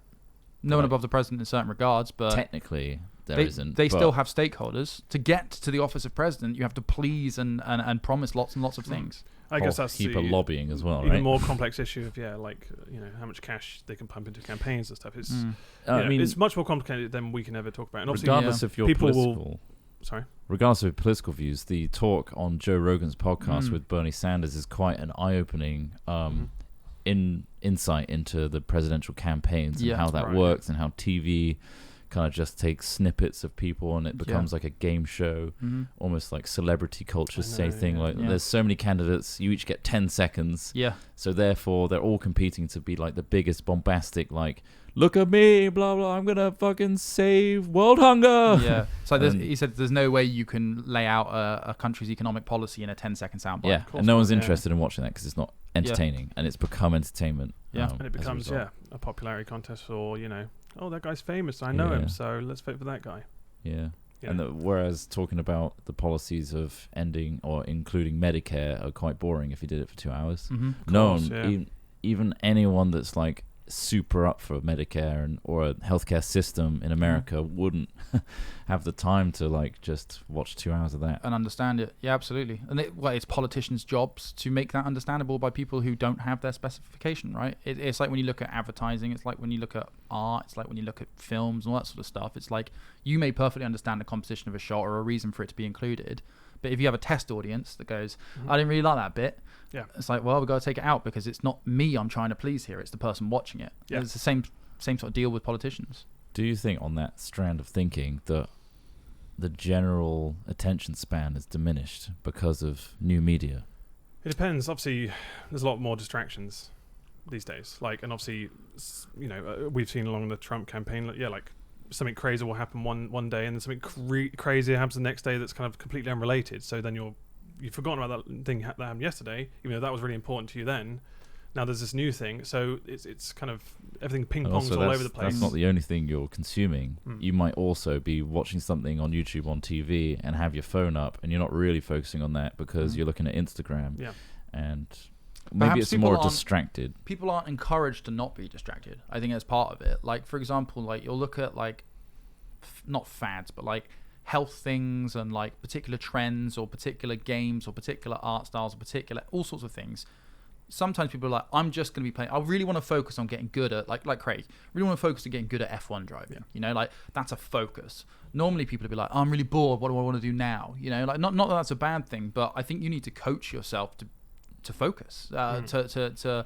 No one above the president in certain regards, but
Technically, there
they
isn't.
They
but
still have stakeholders. To get to the office of president, you have to please and promise lots and lots of things.
I guess that's
heap
the
of lobbying as well,
even
right?
more complex issue of how much cash they can pump into campaigns and stuff. It's
I mean,
it's much more complicated than we can ever talk about. And obviously,
regardless of your
people
political, regardless of your political views, the talk on Joe Rogan's podcast with Bernie Sanders is quite an eye-opening insight into the presidential campaigns and how that works, and how TV kind of just takes snippets of people and it becomes like a game show, almost like celebrity culture thing. Like there's so many candidates, you each get 10 seconds.
Yeah.
So therefore, they're all competing to be like the biggest bombastic, like, look at me, blah blah, I'm gonna fucking save world hunger.
Yeah. So he said there's no way you can lay out a country's economic policy in a 10-second soundbite.
Yeah, and no one's interested in watching that because it's not entertaining, and it's become entertainment.
And it becomes a popularity contest, or oh, that guy's famous, I know him, so let's vote for that guy.
Yeah. And whereas talking about the policies of ending or including Medicare are quite boring if you did it for 2 hours. No one, even anyone that's like super up for Medicare or a healthcare system in America wouldn't have the time to like just watch 2 hours of that
and understand it. Yeah, absolutely. And it's politicians' jobs to make that understandable by people who don't have their specification, right? It's like when you look at advertising, it's like when you look at art, it's like when you look at films and all that sort of stuff. It's like you may perfectly understand the composition of a shot or a reason for it to be included, but if you have a test audience that goes, I didn't really like that bit, it's like, well, we've got to take it out because it's not me I'm trying to please here, it's the person watching it. It's the same sort of deal with politicians.
Do you think on that strand of thinking that the general attention span is diminished because of new media?
It depends. Obviously, there's a lot more distractions these days. Like, and obviously, we've seen along the Trump campaign, like something crazy will happen one day, and then something crazy happens the next day that's kind of completely unrelated. So then you've forgotten about that thing that happened yesterday, even though that was really important to you then. Now there's this new thing, so it's kind of everything ping-pongs all over the place.
That's not the only thing you're consuming. You might also be watching something on YouTube, on TV, and have your phone up, and you're not really focusing on that because you're looking at Instagram.
Yeah.
And maybe it's more
people aren't-
distracted.
People aren't encouraged to not be distracted. I think that's part of it. Like, for example, like you'll look at like not fads, but like health things and like particular trends or particular games or particular art styles or particular all sorts of things. Sometimes people are like, I'm just going to be playing. I really want to focus on getting good at like Craig. Really want to focus on getting good at F1 driving.
Yeah.
You know, like that's a focus. Normally people would be like, oh, I'm really bored. What do I want to do now? You know, like not that that's a bad thing, but I think you need to coach yourself to focus. To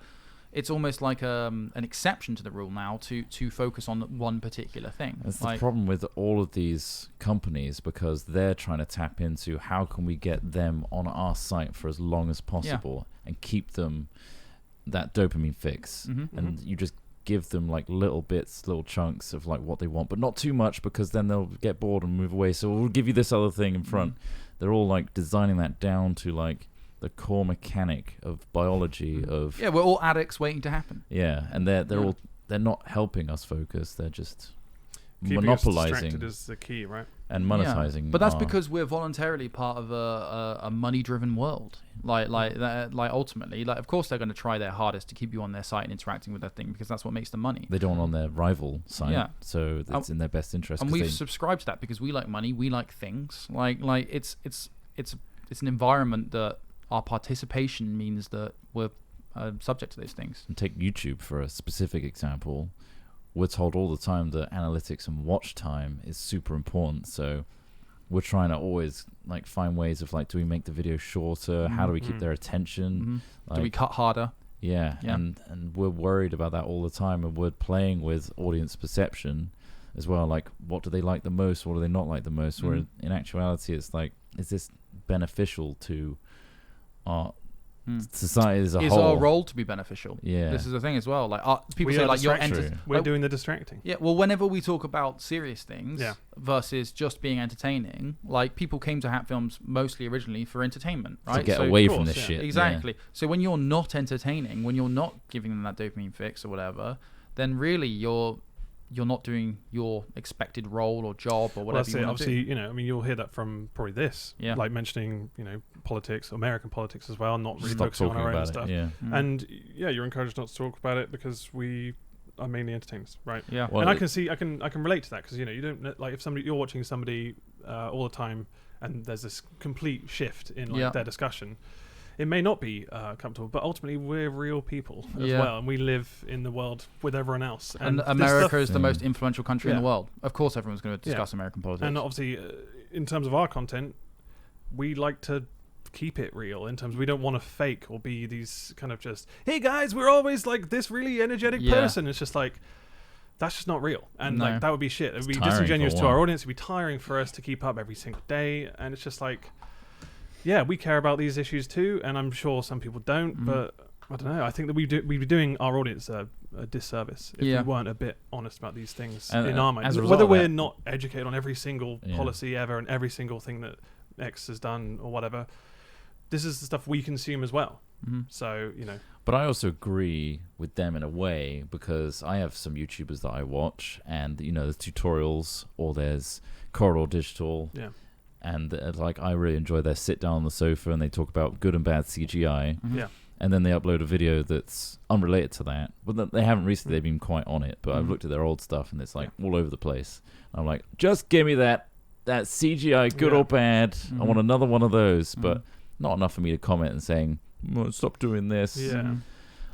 it's almost like an exception to the rule now to focus on one particular thing.
That's
like,
the problem with all of these companies, because they're trying to tap into how can we get them on our site for as long as possible and keep them that dopamine fix. And you just give them like little bits, little chunks of like what they want, but not too much, because then they'll get bored and move away. So we'll give you this other thing in front. They're all like designing that down to like the core mechanic of biology of
we're all addicts waiting to happen.
and they're not helping us focus. They're just
Keeping us
monopolizing
distracted is the key, right?
and monetizing.
But that's
our-
because we're voluntarily part of a money-driven world. Like ultimately, like of course they're going to try their hardest to keep you on their site and interacting with that thing, because that's what makes them money.
they don't want on their rival site,
Yeah.
so it's in their best interest.
And
'cause
we've
they-
subscribed to that because we like money, we like things. Like it's an environment that our participation means that we're subject to those things.
and take YouTube for a specific example. We're told all the time that analytics and watch time is super important, so we're trying to always like find ways of like, do we make the video shorter? How do we keep their attention?
Do we cut harder?
Yeah,
Yeah.
and we're worried about that all the time, and we're playing with audience perception as well. Like, what do they like the most? What do they not like the most? Where in actuality, it's like, is this beneficial to our society as a
Is
whole?
our role to be beneficial?
Yeah.
This is the thing as well. Like people
We
say
are
like you're
distracted. We're
like,
doing the distracting.
yeah, well, whenever we talk about serious things
Yeah.
versus just being entertaining, like people came to Hat Films mostly originally for entertainment, right?
to get
So-
away
Of
from
course,
this
yeah.
shit. yeah.
Exactly. So when you're not entertaining, when you're not giving them that dopamine fix or whatever, then really you're not doing your expected role or job or
Well,
whatever
that's
you
it.
want to do.
Obviously, you know, I mean, you'll hear that from probably this,
Yeah.
like mentioning, you know, politics, American politics as well, not really
Stop
focusing on
talking
our own
about
stuff.
it. Yeah.
And yeah, you're encouraged not to talk about it because we are mainly entertainers, right?
Yeah.
Well,
and I
it-
can see, I can relate to that because you know, you don't like if you're watching somebody all the time, and there's this complete shift in like
Yeah.
their discussion. It may not be comfortable, but ultimately we're real people as
Yeah.
well, and we live in the world with everyone else.
And
this
America
stuff-
is the most influential country in
Yeah.
the world. Of course, everyone's going to discuss American politics.
and obviously, in terms of our content, we like to keep it real. In terms, we don't want to fake or be these kind of just, hey guys, we're always like this really energetic
Yeah.
person. It's just like that's just not real, and
No.
like that would be shit. It would be
tiring
disingenuous
for
to our
one.
audience. It'd be tiring for us to keep up every single day, and it's just like, yeah, we care about these issues too, and I'm sure some people don't, but I don't know. I think that we'd be doing our audience a disservice if
Yeah.
we weren't a bit honest about these things
And,
in our mind.
as a result
Whether
of
we're
that-
not educated on every single
Yeah.
policy ever and every single thing that X has done or whatever, this is the stuff we consume as well. So, you know,
But I also agree with them in a way, because I have some YouTubers that I watch, and you know, there's tutorials or there's Corridor Digital,
yeah.
and like I really enjoy their sit down on the sofa and they talk about good and bad CGI,
Yeah.
and then they upload a video that's unrelated to that. But they haven't recently; they've been quite on it. But I've looked at their old stuff and it's like all over the place. I'm like, just give me that CGI, good
Yeah.
or bad. I want another one of those, but not enough for me to comment and saying, stop doing this.
Yeah.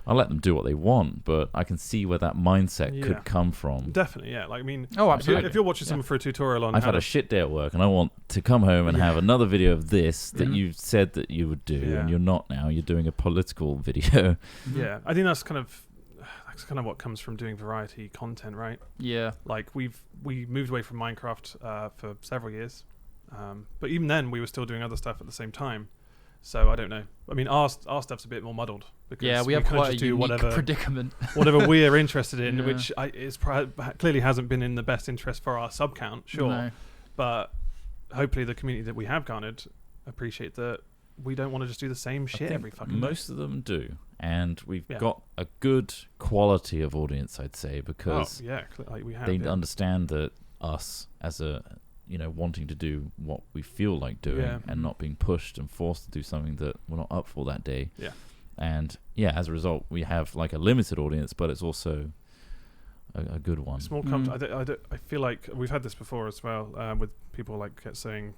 I let them do what they want, but I can see where that mindset
Yeah.
could come from.
Definitely, yeah. Like, I mean,
Oh,
if
absolutely.
you're watching someone for a tutorial on
I've
how
had
to
a shit day at work, and I want to come home and have another video of this that
Mhm.
you said that you would do,
Yeah.
and you're not now. You're doing a political video.
yeah, I think that's kind of what comes from doing variety content, right?
Yeah.
Like we moved away from Minecraft for several years, but even then we were still doing other stuff at the same time. So I don't know. I mean, our stuff's a bit more muddled because
Yeah, we have
kinda
quite a
just do
unique
whatever
predicament.
whatever we're interested in,
Yeah.
which clearly hasn't been in the best interest for our sub count, sure.
No.
But hopefully the community that we have garnered appreciate that we don't want to just do the same
I
shit
think
every fucking day.
most of them do, and we've
Yeah.
got a good quality of audience, I'd say, because
like we have.
they
yeah.
understand that us as a wanting to do what we feel like doing
Yeah.
and not being pushed and forced to do something that we're not up for that day.
Yeah.
And yeah, as a result, we have like a limited audience, but it's also a good one.
Small I feel like we've had this before as well, with people like saying,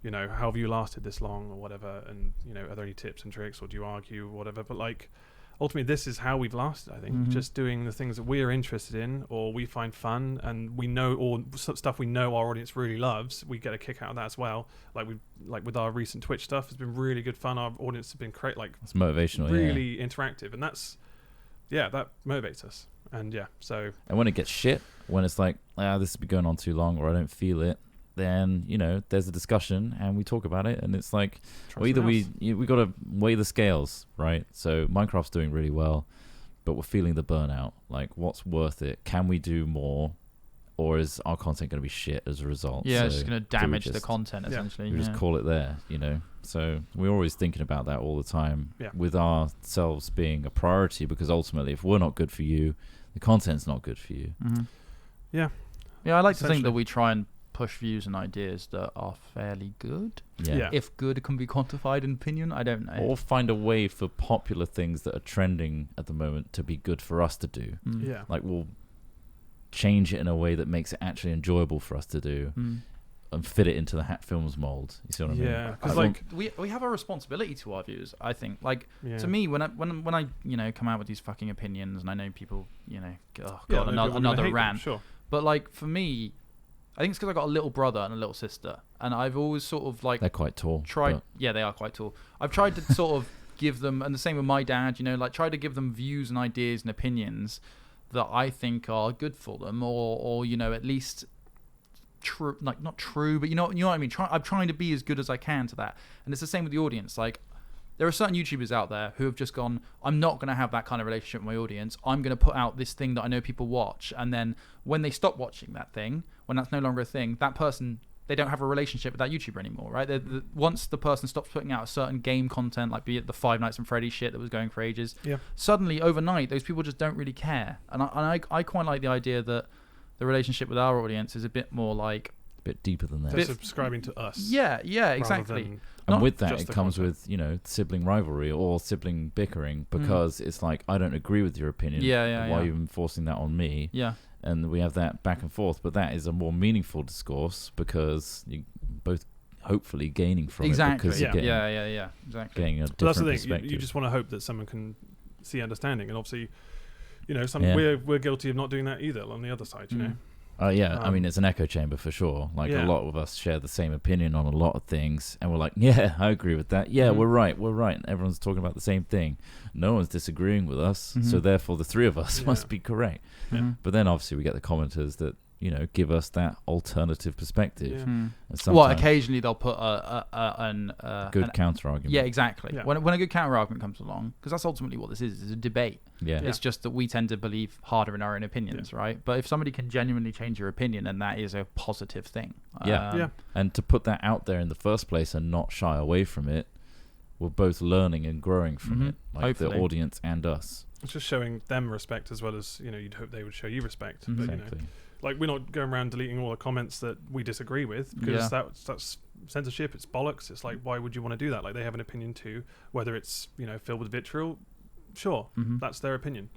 you know, how have you lasted this long or whatever, and you know, are there any tips and tricks, or do you argue or whatever? But like, ultimately, this is how we've lasted. I think just doing the things that we're interested in or we find fun, and we know, or stuff we know our audience really loves. We get a kick out of that as well. Like with our recent Twitch stuff, it's been really good fun. Our audience has been it's
motivational,
really interactive, and that motivates us. And
and when it gets shit, when it's like, this has been going on too long, or I don't feel it, then you know there's a discussion and we talk about it, and it's like, well, either we got to weigh the scales, right? So Minecraft's doing really well, but we're feeling the burnout. Like, what's worth it? Can we do more, or is our content going to be shit as a result?
Yeah,
so
it's just going to damage the content essentially.
We just call it there, you know. So we're always thinking about that all the time, with ourselves being a priority, because ultimately, if we're not good for you, the content's not good for you.
Yeah, I like to think that we try and push views and ideas that are fairly good. If good can be quantified in opinion, I don't know.
Or find a way for popular things that are trending at the moment to be good for us to do. Like, we'll change it in a way that makes it actually enjoyable for us to do, and fit it into the Hat Films mold. You see what I mean?
Yeah, because like
we have a responsibility to our viewers. I think, like, to me, when I you know, come out with these fucking opinions, and I know people, you know, another rant. Sure. But like, for me, I think it's because I got a little brother and a little sister, and I've always sort of like,
they're quite tall.
Yeah, they are quite tall. I've tried to sort of give them, and the same with my dad, you know, like, try to give them views and ideas and opinions that I think are good for them, or you know, at least true, like, not true, but you know what I mean. I'm trying to be as good as I can to that, and it's the same with the audience. Like, there are certain YouTubers out there who have just gone, I'm not going to have that kind of relationship with my audience. I'm going to put out this thing that I know people watch. And then when they stop watching that thing, when that's no longer a thing, that person, they don't have a relationship with that YouTuber anymore, right? Once the person stops putting out a certain game content, like be it the Five Nights at Freddy's shit that was going for ages, suddenly overnight, those people just don't really care. And I quite like the idea that the relationship with our audience is a bit more like,
a bit deeper than that.
They're subscribing to us.
Yeah, exactly.
And with that, it comes with, you know, sibling rivalry or sibling bickering, because it's like, I don't agree with your opinion. Why are you enforcing that on me?
Yeah.
And we have that back and forth, but that is a more meaningful discourse, because you both hopefully gaining from it. Because you're getting,
exactly.
Getting a different
that's the thing.
perspective.
You just want to hope that someone can see understanding, and obviously, you know, we're guilty of not doing that either on the other side, you know.
I mean, it's an echo chamber for sure. Like, a lot of us share the same opinion on a lot of things, and we're like, yeah, I agree with that. Yeah, we're right. And everyone's talking about the same thing. No one's disagreeing with us, so therefore the three of us must be correct. But then obviously we get the commenters that, you know, give us that alternative perspective. And
well, occasionally they'll put a
good counter argument.
Yeah, exactly. When a good counter argument comes along, because that's ultimately what this is a debate. It's just that we tend to believe harder in our own opinions, right? But if somebody can genuinely change your opinion, then that is a positive thing.
And to put that out there in the first place and not shy away from it, we're both learning and growing from it, like hopefully. The audience and us.
It's just showing them respect, as well as, you know, you'd hope they would show you respect.
Exactly.
But, you know, like, we're not going around deleting all the comments that we disagree with, because that's censorship. It's bollocks. It's like, why would you want to do that? Like, they have an opinion too, whether it's, you know, filled with vitriol. Sure, that's their opinion.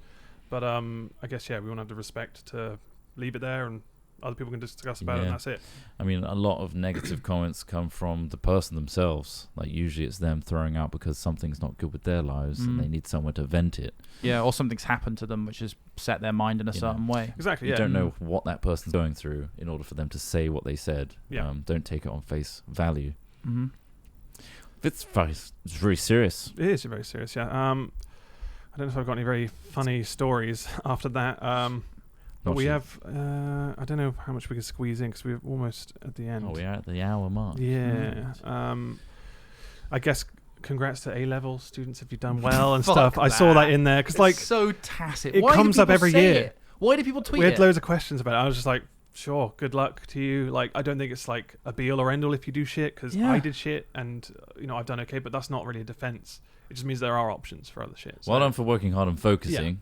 But I guess we want to have the respect to leave it there, and other people can discuss about it, and that's it.
I mean, a lot of negative comments come from the person themselves. Like, usually it's them throwing out because something's not good with their lives, and they need somewhere to vent it.
Yeah, or something's happened to them which has set their mind in a certain way.
Exactly.
You don't know what that person's going through in order for them to say what they said. Don't take it on face value. It's very serious.
It is very serious. Yeah. I don't know if I've got any very funny stories after that. But we have, I don't know how much we can squeeze in, because we're almost at the end.
Oh, we are at the hour mark.
Yeah. I guess congrats to A-level students if you've done well and stuff. I saw that in there, because like,
so tacit.
It comes up every year.
Why do people tweet it?
We had loads of questions about it. I was just like, sure, good luck to you. Like, I don't think it's like a be all or end all if you do shit, because I did shit and, you know, I've done okay, but that's not really a defense. It just means there are options for other shit. So.
Well done for working hard and focusing.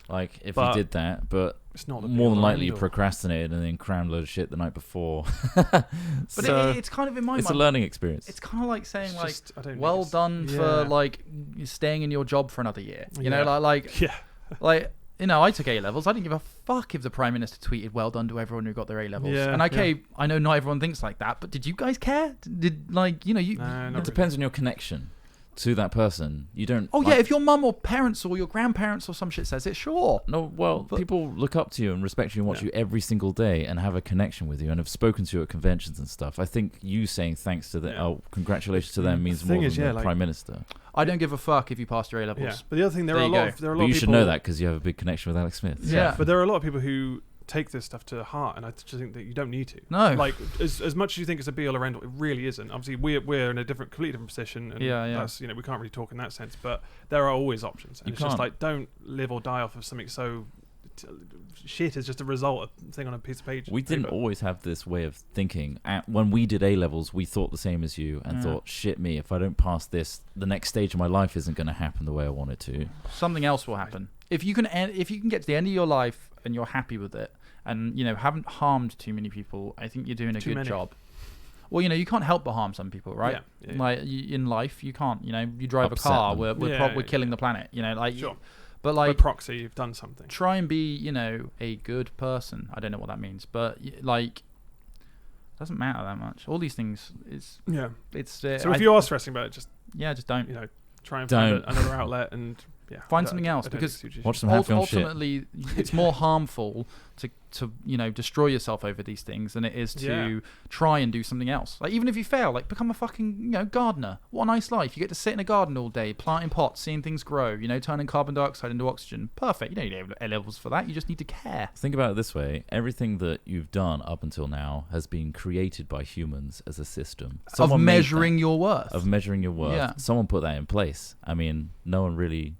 Like, if you did that, but
it's not the
more than
be-all or
likely you
end-all.
procrastinated and then crammed a load of shit the night before.
But
So
it's kind of in my
it's a
mind.
learning experience.
It's kind of like saying
It's
like,
just- I don't think
well
it's-
done
yeah.
for like staying in your job for another year. You know,
Yeah.
like
Yeah.
like you know, I took A levels. I didn't give a fuck if the Prime Minister tweeted "Well done" to everyone who got their A levels.
Yeah,
And okay, I know not everyone thinks like that, but did you guys care? Did like you know you?
No,
It
not
depends on your connection to that person. You don't.
Oh
like-
yeah, if your mum or parents or your grandparents or some shit says it, sure.
No, well,
But-
people look up to you and respect you and watch
Yeah.
you every single day and have a connection with you and have spoken to you at conventions and stuff. I think you saying thanks to them,
Yeah.
congratulations to them means
The thing
more
is,
than
yeah,
the
like-
Prime Minister.
I don't give a fuck if you passed your A levels.
Yeah, but the other thing, there
There
are a
you
lot
go.
of there are a
But
lot
you
of
should
people,
know that because you have a big connection with Alex Smith.
Yeah.
But there are a lot of people who take this stuff to heart, and I just think that you don't need to.
No.
Like as much as you think it's a be all or end all, it really isn't. Obviously, we're in a completely different position, and
Yeah, yeah.
that's, we can't really talk in that sense. But there are always options, and
You
it's just
can't.
like don't live or die off of something so shit is just a result of a thing on a piece of page.
We didn't
paper.
always have this way of thinking. When we did A levels, we thought the same as you and
Yeah.
thought, shit me, if I don't pass this, the next stage of my life isn't going to happen the way I want it to.
Something else will happen. If you can get to the end of your life and you're happy with it, and haven't harmed too many people, I think you're doing a
Too
good
many.
job. Well, you can't help but harm some people, right?
Yeah, yeah.
Like in life, you can't. You drive
Upset
a car,
them.
we're killing the planet.
Sure.
But
By
like,
proxy, you've done something.
try and be a good person. I don't know what that means, but like, doesn't matter that much. All these things is
Yeah.
it's.
So if you are stressing about it, just
just don't
try and
Don't.
find another outlet and
Find something else,
I don't
because
think it's
Watch some happy on shit.
ultimately it's more harmful to destroy yourself over these things than it is to
Yeah.
try and do something else. Like, even if you fail, like, become a fucking gardener. What a nice life. You get to sit in a garden all day, planting pots, seeing things grow, turning carbon dioxide into oxygen. Perfect. You don't need A levels for that. You just need to care.
Think about it this way. Everything that you've done up until now has been created by humans as a system. Someone
of
made
measuring
that-
your worth.
Of measuring your worth.
Yeah.
Someone put that in place. I mean, no one really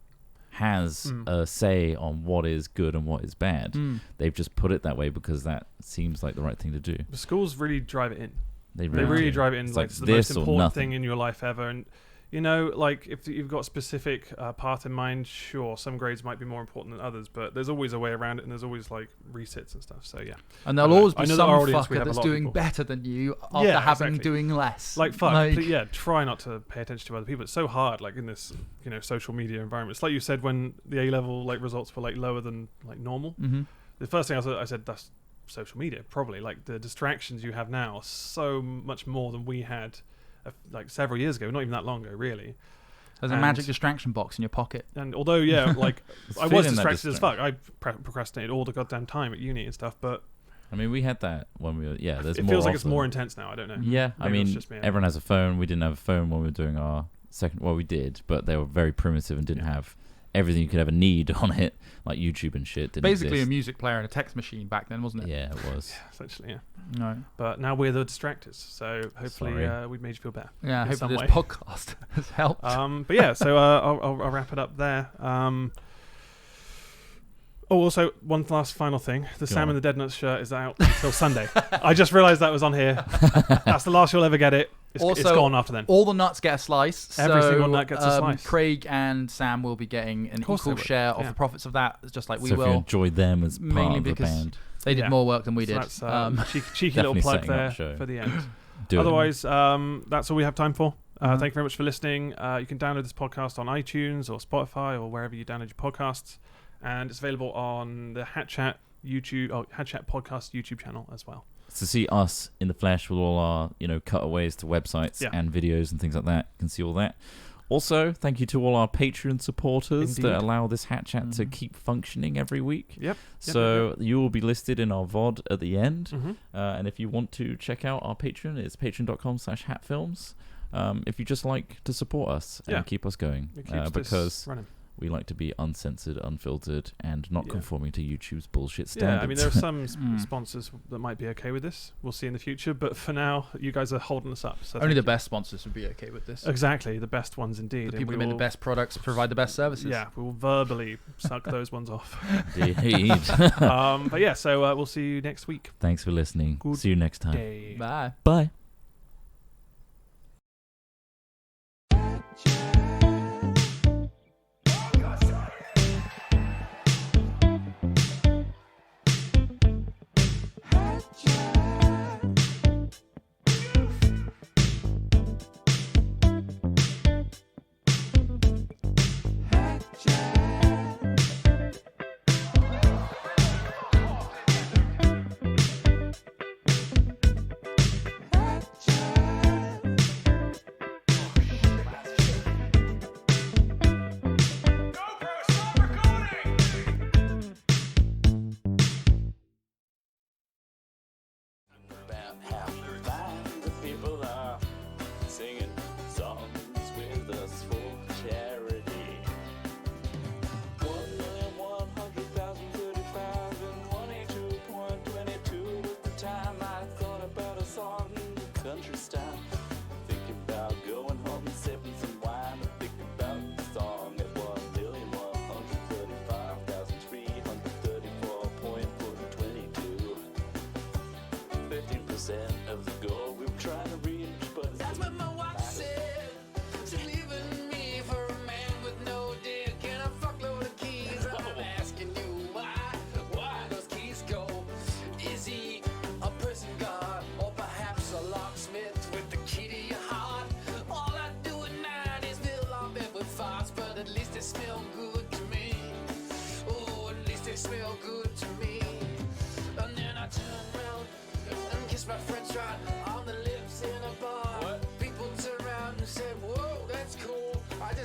has a say on what is good and what is bad. They've just put it that way because that seems like the right thing to do.
The schools really drive it in.
They
They really
do.
drive it in.
It's
Like,
like
it's the
this
most
or
important
nothing.
thing in your life ever. And like, if you've got a specific path in mind, sure, some grades might be more important than others, but there's always a way around it, and there's always like resets and stuff. So yeah,
And there'll always
I
be
know that
some
our audience, we
fucker
have a
that's
lot of
doing
people.
better than you after
Yeah,
having
exactly.
doing less.
like fuck, try not to pay attention to other people. It's so hard, like in this social media environment. It's like you said when the A level like results were like lower than like normal.
Mm-hmm.
The first thing I said that's social media, probably. Like, the distractions you have now are so much more than we had like several years ago, not even that long ago, really.
There's a
And-
magic distraction box in your pocket.
And although, like,
It's
I was
feeling that
distracted as fuck. I procrastinated all the goddamn time at uni and stuff, but
I mean, we had that when we were, there's
it
more
feels like it's
often.
more intense now. I don't know.
Yeah, I
Maybe it's
mean,
just me.
everyone has a phone. We didn't have a phone when we were doing our second. Well, we did, but they were very primitive and didn't have everything you could ever need on it, like YouTube and shit. Didn't
Basically,
exist.
a music player and a text machine back then, wasn't it?
Yeah, it was.
Essentially, yeah.
No.
But now we're the distractors, so hopefully
Sorry.
we've made you feel better.
Yeah,
in
hopefully
some
this
way.
podcast has helped.
But yeah, so I'll wrap it up there. Also, one last final thing. The Sam
on.
and the Dead Nuts shirt is out until Sunday. I just realised that was on here. That's the last you'll ever get it. It's
Also,
gone after then.
All the nuts get a slice.
Every
so,
single nut gets a slice.
Craig and Sam will be getting an
course they
equal
would,
share of
yeah.
the profits of that, just like we
so if you
will.
enjoy them as part
Mainly
of the
because
band,
They did
Yeah.
more work than we
So
did.
that's cheeky little
Definitely
plug
setting up
there
show.
for the end.
do it.
Otherwise, that's all we have time for.
Mhm.
Thank you very much for listening. You can download this podcast on iTunes or Spotify or wherever you download your podcasts, and it's available on the Hat Chat podcast YouTube channel as well.
to see us in the flesh with all our cutaways to websites
Yeah.
and videos and things like that. You can see all that. Also, thank you to all our Patreon supporters
Indeed.
that allow this Hat Chat to
Mhm.
keep functioning every week.
Yep.
So you will be listed in our VOD at the end.
Mm-hmm.
And if you want to check out our Patreon, it's patreon.com/hatfilms. If you just like to support us
Yeah.
and keep us going,
It keeps
because
this running.
we like to be uncensored, unfiltered, and not
Yeah.
conforming to YouTube's bullshit
Yeah,
standards.
I mean, there are some
Mm.
sponsors that might be okay with this. We'll see in the future, but for now, you guys are holding us up. So
Only
thank
the
you.
best sponsors would be okay with this.
Exactly, the best ones indeed.
The
and
people
we
who make the
will-
best products provide the best services.
Yeah, we will verbally suck those ones off.
Indeed.
But yeah, so we'll see you next week.
Thanks for listening.
Good
See you next time.
Day.
Bye.
Bye.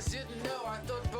just didn't know. I thought